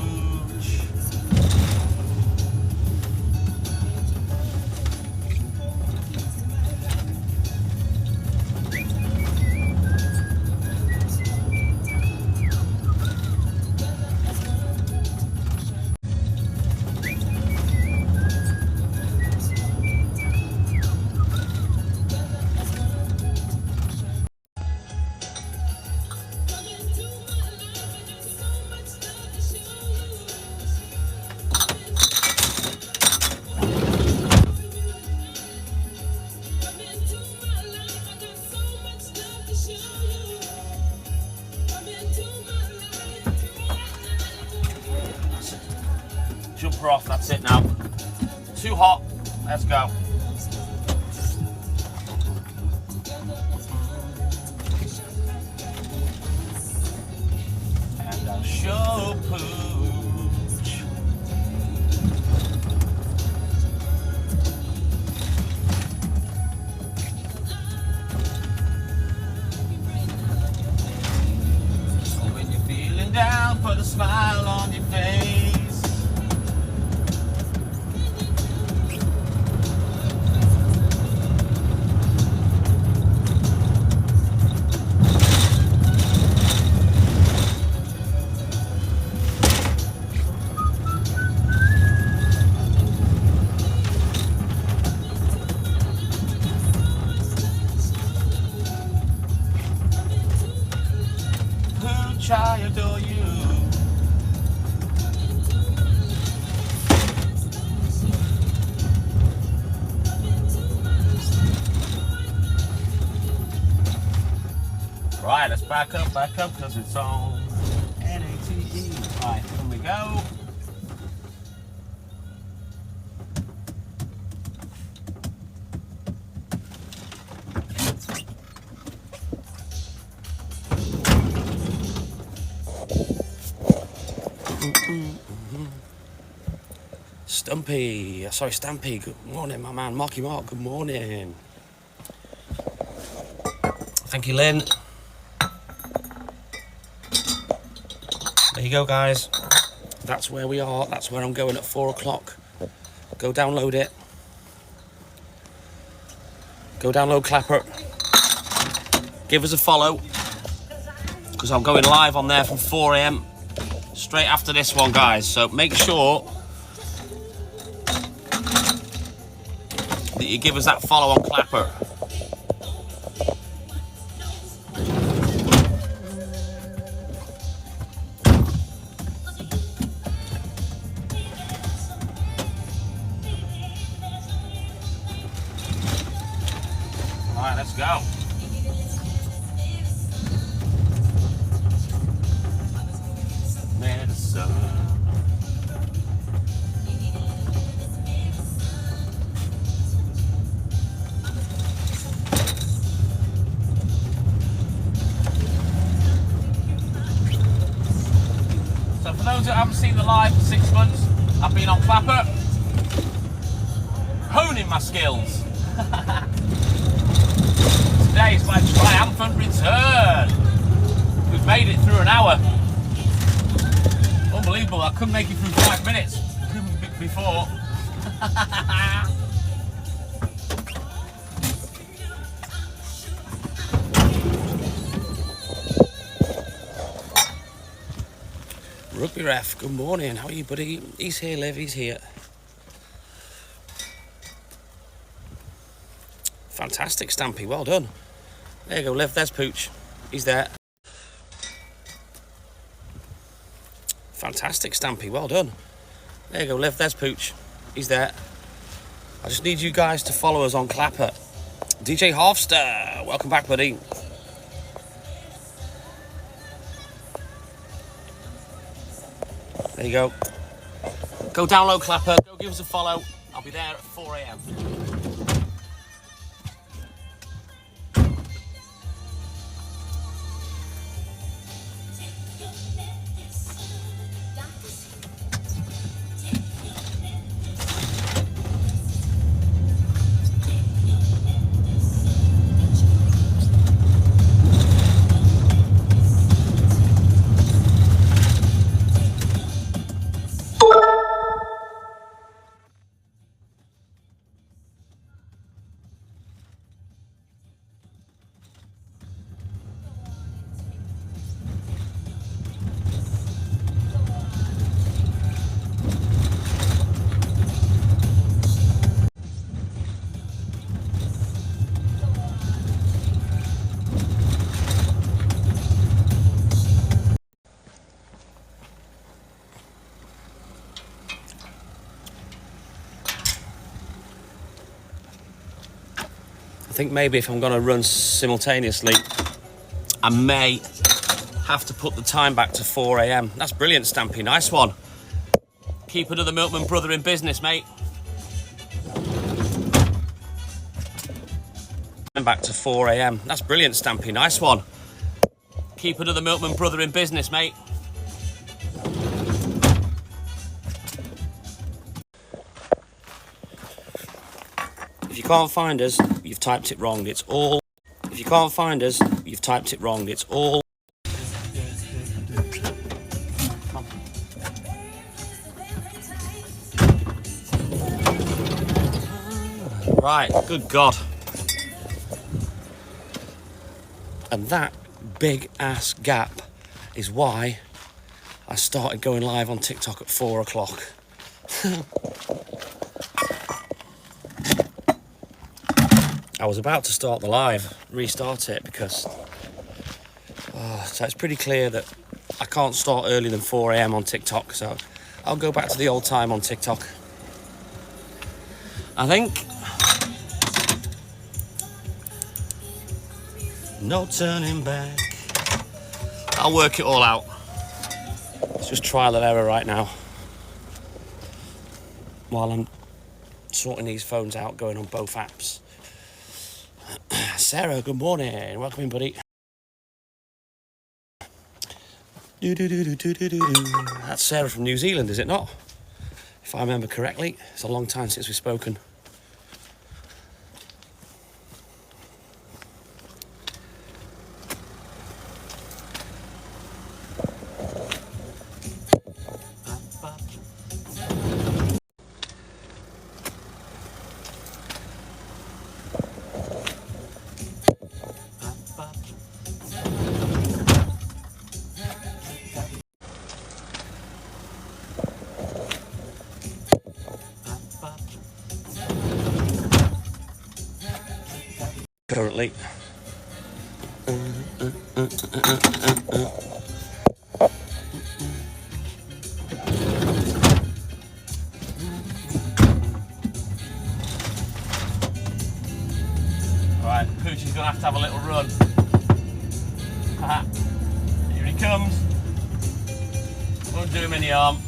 Jumper off, that's it now. Too hot, let's go. And I'll show pooch. So when you're feeling down, put a smile on your face. I adore you. Right, let's back up, because it's on NATE. Right, here we go. Stampy, good morning, my man. Marky Mark, good morning. Thank you, Lynn. There you go, guys. That's where we are. That's where I'm going at 4 o'clock. Go download it. Go download Clapper. Give us a follow, because I'm going live on there from 4 AM straight after this one, guys. So make sure that you give us that follow on Clapper. go. Medicine. So for those that haven't seen the live for 6 months, I've been on Clapper, honing my skills. Today is my triumphant return. We've made it through an hour. Unbelievable, I couldn't make it through 5 minutes before. Rugby ref, good morning. How are you, buddy? He's here, Liv. He's here. Fantastic, Stampy. Well done. There you go, Liv. There's Pooch. He's there. Fantastic, Stampy. Well done. There you go, Liv. There's Pooch. He's there. I just need you guys to follow us on Clapper. DJ Hofster. Welcome back, buddy. There you go. Go download Clapper. Go give us a follow. I'll be there at 4 a.m. I think maybe if I'm going to run simultaneously, I may have to put the time back to 4 a.m. That's brilliant, Stampy. Nice one. Keep another milkman brother in business, mate. Back to 4 a.m. That's brilliant, Stampy. Nice one. Keep another milkman brother in business, mate. If you can't find us, you've typed it wrong. It's all. If you can't find us, you've typed it wrong. It's all. Right, good God. And that big ass gap is why I started going live on TikTok at 4 o'clock. I was about to start the live, restart it, because so it's pretty clear that I can't start earlier than 4 a.m. on TikTok, so I'll go back to the old time on TikTok. I think. No turning back. I'll work it all out. It's just trial and error right now. While I'm sorting these phones out, going on both apps. Sarah, good morning. Welcome in, buddy. That's Sarah from New Zealand, is it not? If I remember correctly. It's a long time since we've spoken. Currently. Alright, Poochie's gonna have to have a little run. Haha. Here he comes. Won't do him any harm.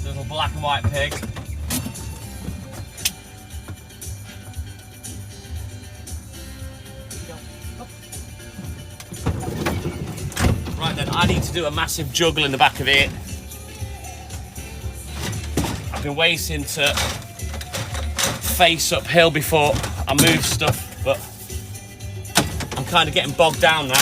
Little black and white pig. Right then, I need to do a massive juggle in the back of it. I've been waiting to face uphill before I move stuff, but I'm kind of getting bogged down now.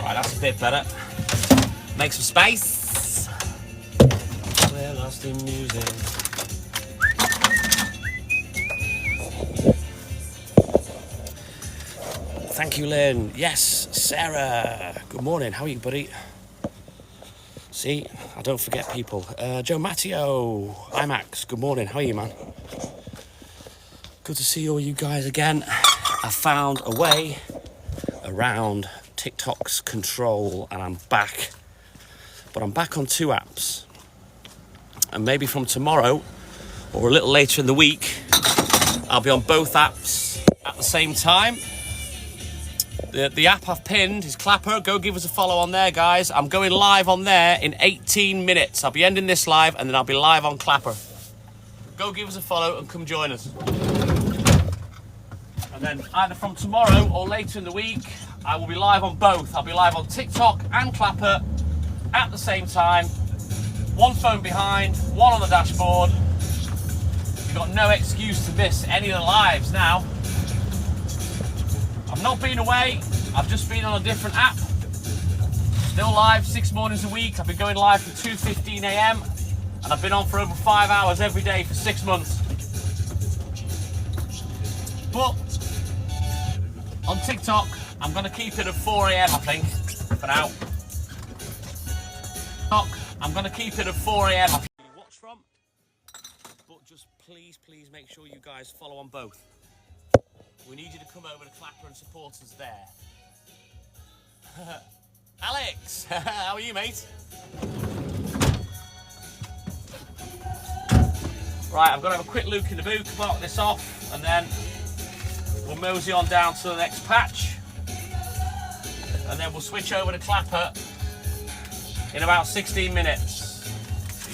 Right, that's a bit better. Make some space. We're lost in music. Thank you, Lynn. Yes, Sarah. Good morning. How are you, buddy? See, I don't forget people. Joe Matteo. IMAX. Good morning. How are you, man? Good to see all you guys again. I found a way around TikTok's control and I'm back. But I'm back on 2 apps. And maybe from tomorrow or a little later in the week, I'll be on both apps at the same time. The app I've pinned is Clapper. Go give us a follow on there, guys. I'm going live on there in 18 minutes. I'll be ending this live and then I'll be live on Clapper. Go give us a follow and come join us. And then either from tomorrow or later in the week, I will be live on both. I'll be live on TikTok and Clapper at the same time. One phone behind, one on the dashboard. You've got no excuse to miss any of the lives now. I've not been away, I've just been on a different app. Still live 6 mornings a week. I've been going live from 2:15 a.m. and I've been on for over 5 hours every day for 6 months. But on TikTok, I'm going to keep it at 4 a.m. I think, for now. I'm going to keep it at 4 a.m. Watch from, but just please make sure you guys follow on both. We need you to come over to Clapper and support us there. Alex, how are you, mate? Right, I'm going to have a quick look in the boot, mark this off, and then we'll mosey on down to the next patch. And then we'll switch over to Clapper in about 16 minutes.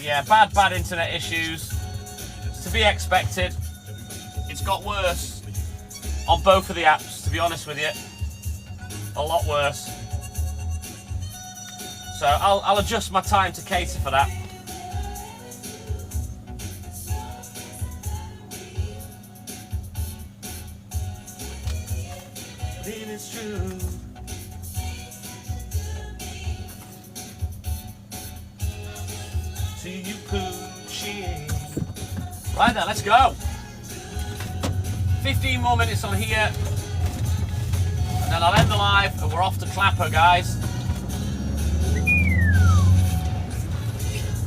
Yeah, bad internet issues. It's to be expected. It's got worse on both of the apps, to be honest with you. A lot worse. So I'll adjust my time to cater for that. Believe it's true. To you, Poochie. Right then, let's go. 15 more minutes on here, and then I'll end the live, and we're off to Clapper, guys.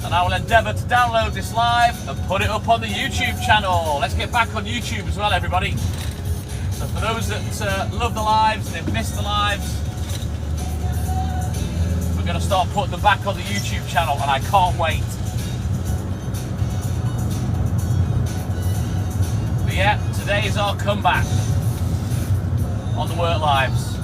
And I will endeavour to download this live and put it up on the YouTube channel. Let's get back on YouTube as well, everybody. So for those that love the lives, they've missed the lives, we're going to start putting them back on the YouTube channel, and I can't wait. But yeah, today is our comeback on the Work Lives.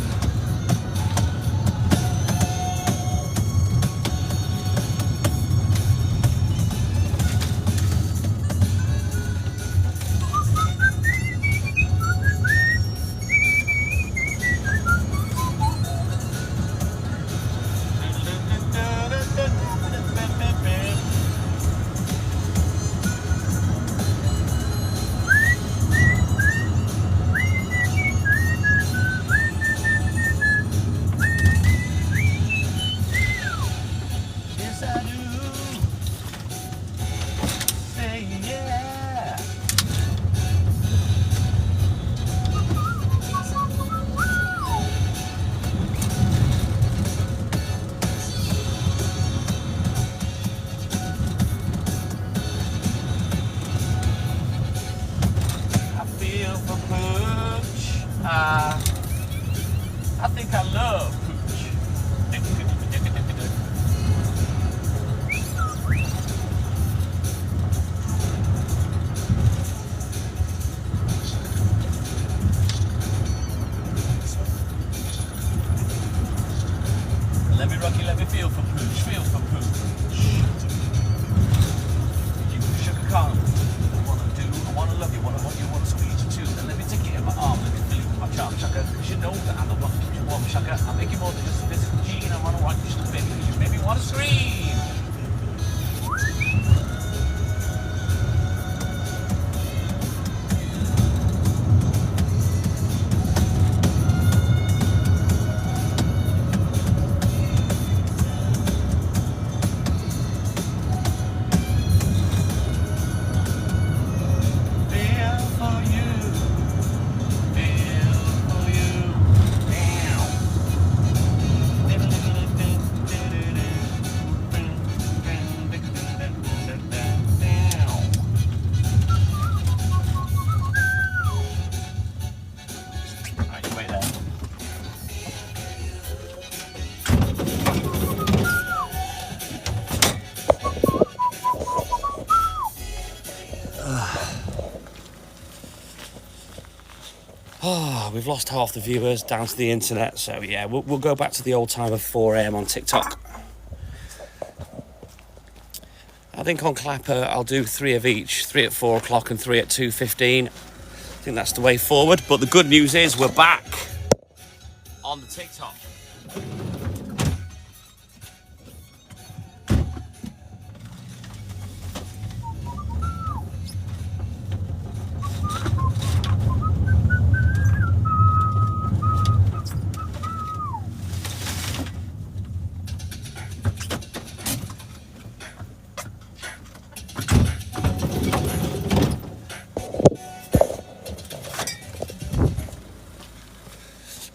think I love pooch. Let me rock you, let me feel for pooch, feel for pooch. You sugar can't. I wanna do, I wanna love you, wanna want you, wanna squeeze you too. Then let me take it in my arm, let me fill you with my charm, sugar. Cause you know that I'm the one who keeps you warm, sugar. I'll make you more than just a physical gene. I wanna rock you just a baby, cause you make me wanna scream. We've lost half the viewers down to the internet, so yeah, we'll go back to the old time of 4 AM on TikTok. I think on Clapper I'll do 3 of each, 3 at 4 o'clock and 3 at 2:15. I think that's the way forward, but the good news is we're back on the TikTok.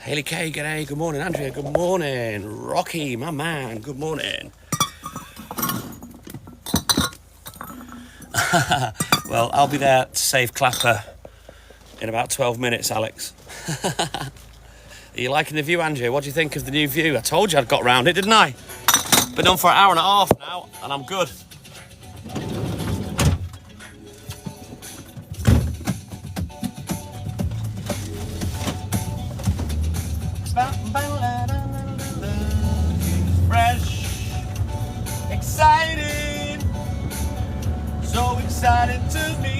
Haley K, g'day, good morning. Andrea, good morning. Rocky, my man, good morning. Well, I'll be there to save Clapper in about 12 minutes, Alex. Are you liking the view, Andrea? What do you think of the new view? I told you I'd got round it, didn't I? Been on for an hour and a half now, and I'm good. Fresh, exciting, so exciting to me.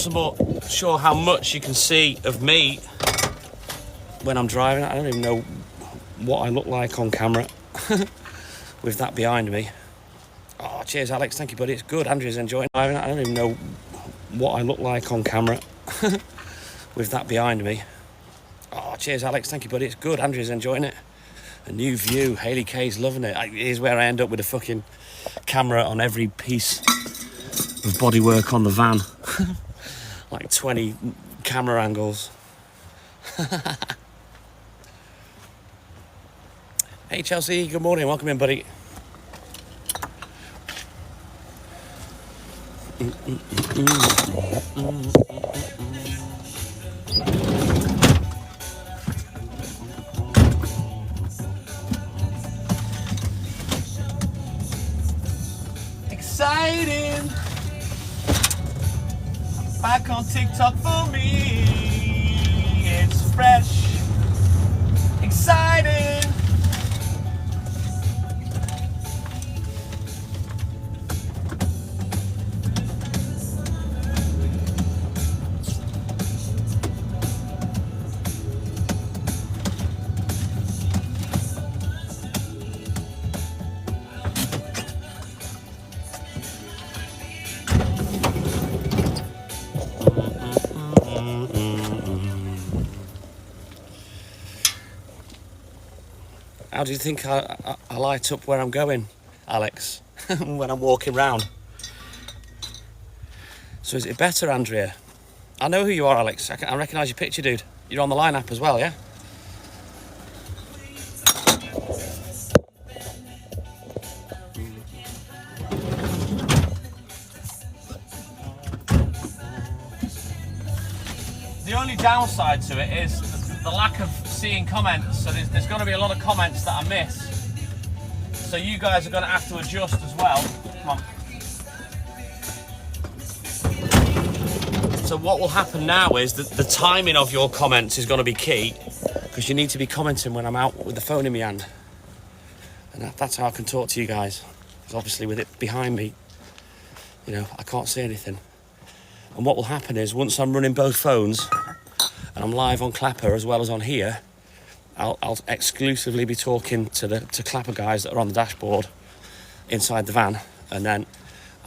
Not sure how much you can see of me when I'm driving. I don't even know what I look like on camera with that behind me. Oh, cheers, Alex. Thank you, buddy. It's good. Andrew's enjoying driving. I don't even know what I look like on camera with that behind me. Oh, cheers, Alex. Thank you, buddy. It's good. Andrew's enjoying it. A new view. Haley K's loving it. Here's where I end up with a fucking camera on every piece of bodywork on the van. Like 20 camera angles. Hey Chelsea, good morning, welcome in, buddy. Exciting. Back on TikTok for me. It's fresh, exciting. do you think I light up where I'm going, Alex, when I'm walking round? So is it better, Andrea? I know who you are, Alex. I recognise your picture, dude. You're on the Line app as well, yeah? The only downside to it is the lack of seeing comments. So there's going to be a lot of comments that I miss. So you guys are going to have to adjust as well. Come on. So what will happen now is that the timing of your comments is going to be key, because you need to be commenting when I'm out with the phone in my hand. And that's how I can talk to you guys. Because obviously with it behind me, you know, I can't see anything. And what will happen is once I'm running both phones and I'm live on Clapper as well as on here, I'll exclusively be talking to Clapper guys that are on the dashboard inside the van, and then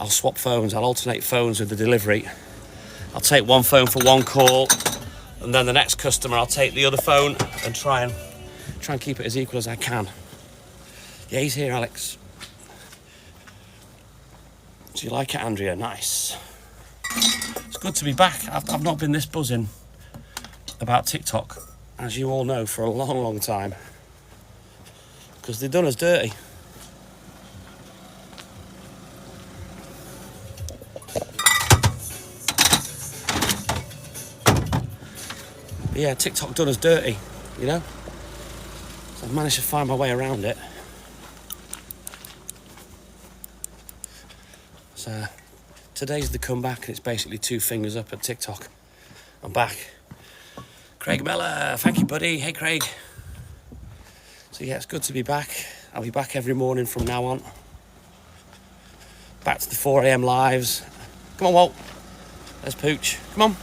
I'll swap phones. I'll alternate phones with the delivery. I'll take one phone for one call, and then the next customer I'll take the other phone and try and keep it as equal as I can. Yeah, he's here, Alex. Do you like it, Andrea? Nice. It's good to be back. I've not been this buzzing about TikTok, as you all know, for a long, long time, because they've done us dirty. Yeah, TikTok done us dirty, you know? So I've managed to find my way around it. So today's the comeback, and it's basically 2 fingers up at TikTok. I'm back. Craig Miller, thank you, buddy. Hey, Craig. So yeah, it's good to be back. I'll be back every morning from now on. Back to the 4 a.m. lives. Come on, Walt. There's Pooch. Come on,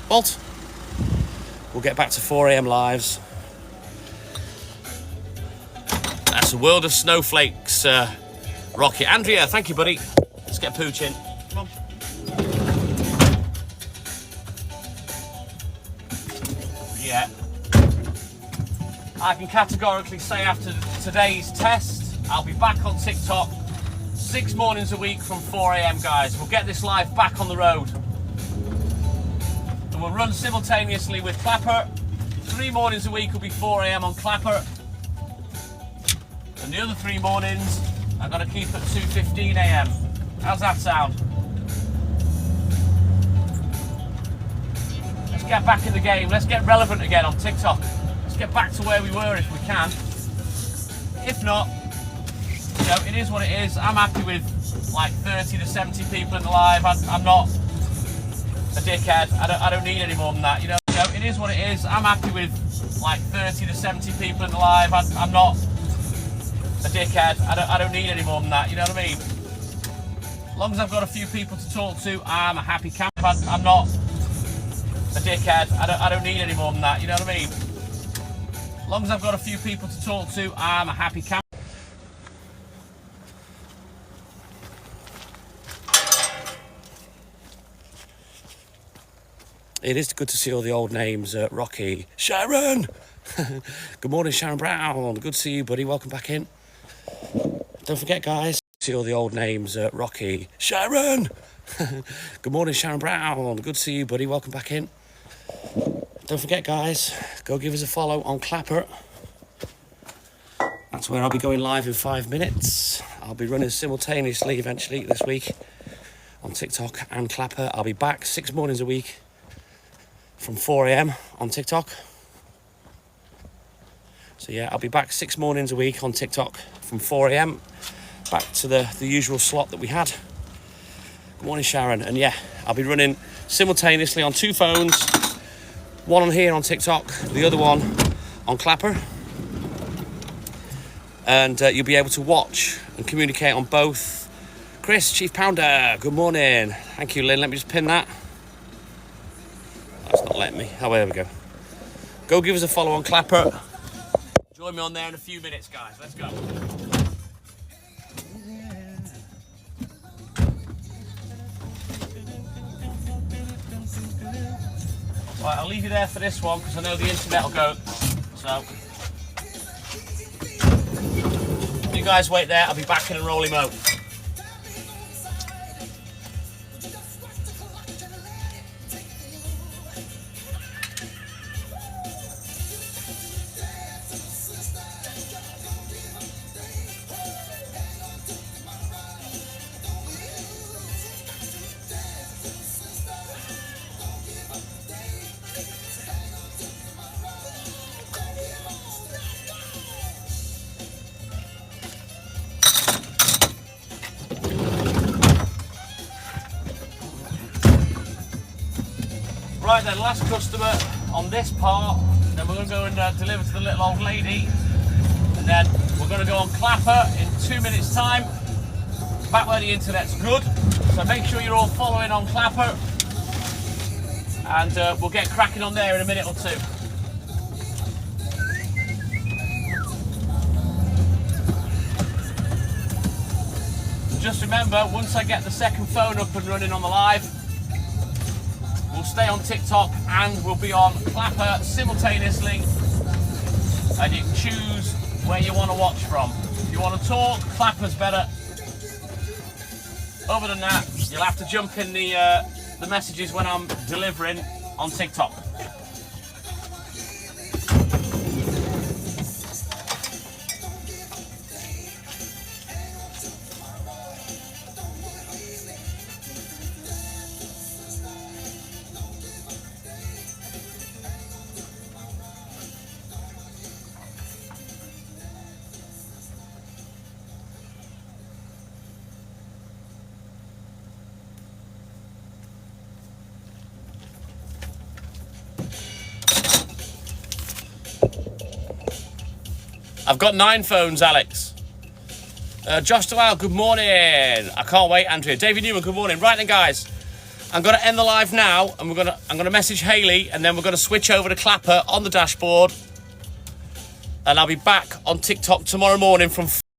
Walt. We'll get back to 4 a.m. lives. That's a world of snowflakes, Rocky. Andrea, thank you, buddy. Let's get Pooch in. Come on. Yeah. I can categorically say after today's test, I'll be back on TikTok 6 mornings a week from 4 a.m, guys. We'll get this live back on the road. And we'll run simultaneously with Clapper. 3 mornings a week will be 4 a.m. on Clapper. And the other 3 mornings, I'm going to keep at 2:15 a.m. How's that sound? Let's get back in the game. Let's get relevant again on TikTok. Let's get back to where we were if we can. If not, you know, it is what it is. I'm happy with like 30 to 70 people in the live. I'm not a dickhead. I don't need any more than that. You know, it is what it is. I'm happy with like 30 to 70 people in the live. I'm not a dickhead. I don't need any more than that. You know what I mean? As long as I've got a few people to talk to, I'm a happy camper. I'm not a dickhead. I don't need any more than that. You know what I mean? As long as I've got a few people to talk to, I'm a happy camper. It is good to see all the old names, Rocky. Sharon! Good morning, Sharon Brown. Good to see you, buddy. Welcome back in. Don't forget, guys, see all the old names, Rocky. Sharon! Good morning, Sharon Brown. Good to see you, buddy. Welcome back in. Don't forget, guys, go give us a follow on Clapper. That's where I'll be going live in 5 minutes. I'll be running simultaneously eventually this week on TikTok and Clapper. I'll be back 6 mornings a week from 4 a.m. on TikTok. So yeah, I'll be back 6 mornings a week on TikTok from 4 a.m. back to the usual slot that we had. Good morning, Sharon. And yeah, I'll be running simultaneously on 2 phones. One on here on TikTok, the other one on Clapper. And you'll be able to watch and communicate on both. Chris, Chief Pounder, good morning. Thank you, Lynn. Let me just pin that. That's not letting me. Oh, there we go. Go give us a follow on Clapper. Join me on there in a few minutes, guys. Let's go. Right, I'll leave you there for this one because I know the internet will go. So, You guys wait there. I'll be back in a rolly mo. Right then, last customer on this part. Then we're going to go and deliver to the little old lady. And then we're going to go on Clapper in 2 minutes' time. Back where the internet's good. So make sure you're all following on Clapper. And we'll get cracking on there in a minute or two. Just remember, once I get the second phone up and running on the live, we'll stay on TikTok and we'll be on Clapper simultaneously, and you can choose where you want to watch from. If you want to talk, Clapper's better. Other than that, you'll have to jump in the messages when I'm delivering on TikTok. I've got 9 phones, Alex. Josh Doyle, good morning. I can't wait, Andrea. David Newman, good morning. Right then, guys, I'm going to end the live now, and I'm going to message Hayley, and then we're going to switch over to Clapper on the dashboard, and I'll be back on TikTok tomorrow morning from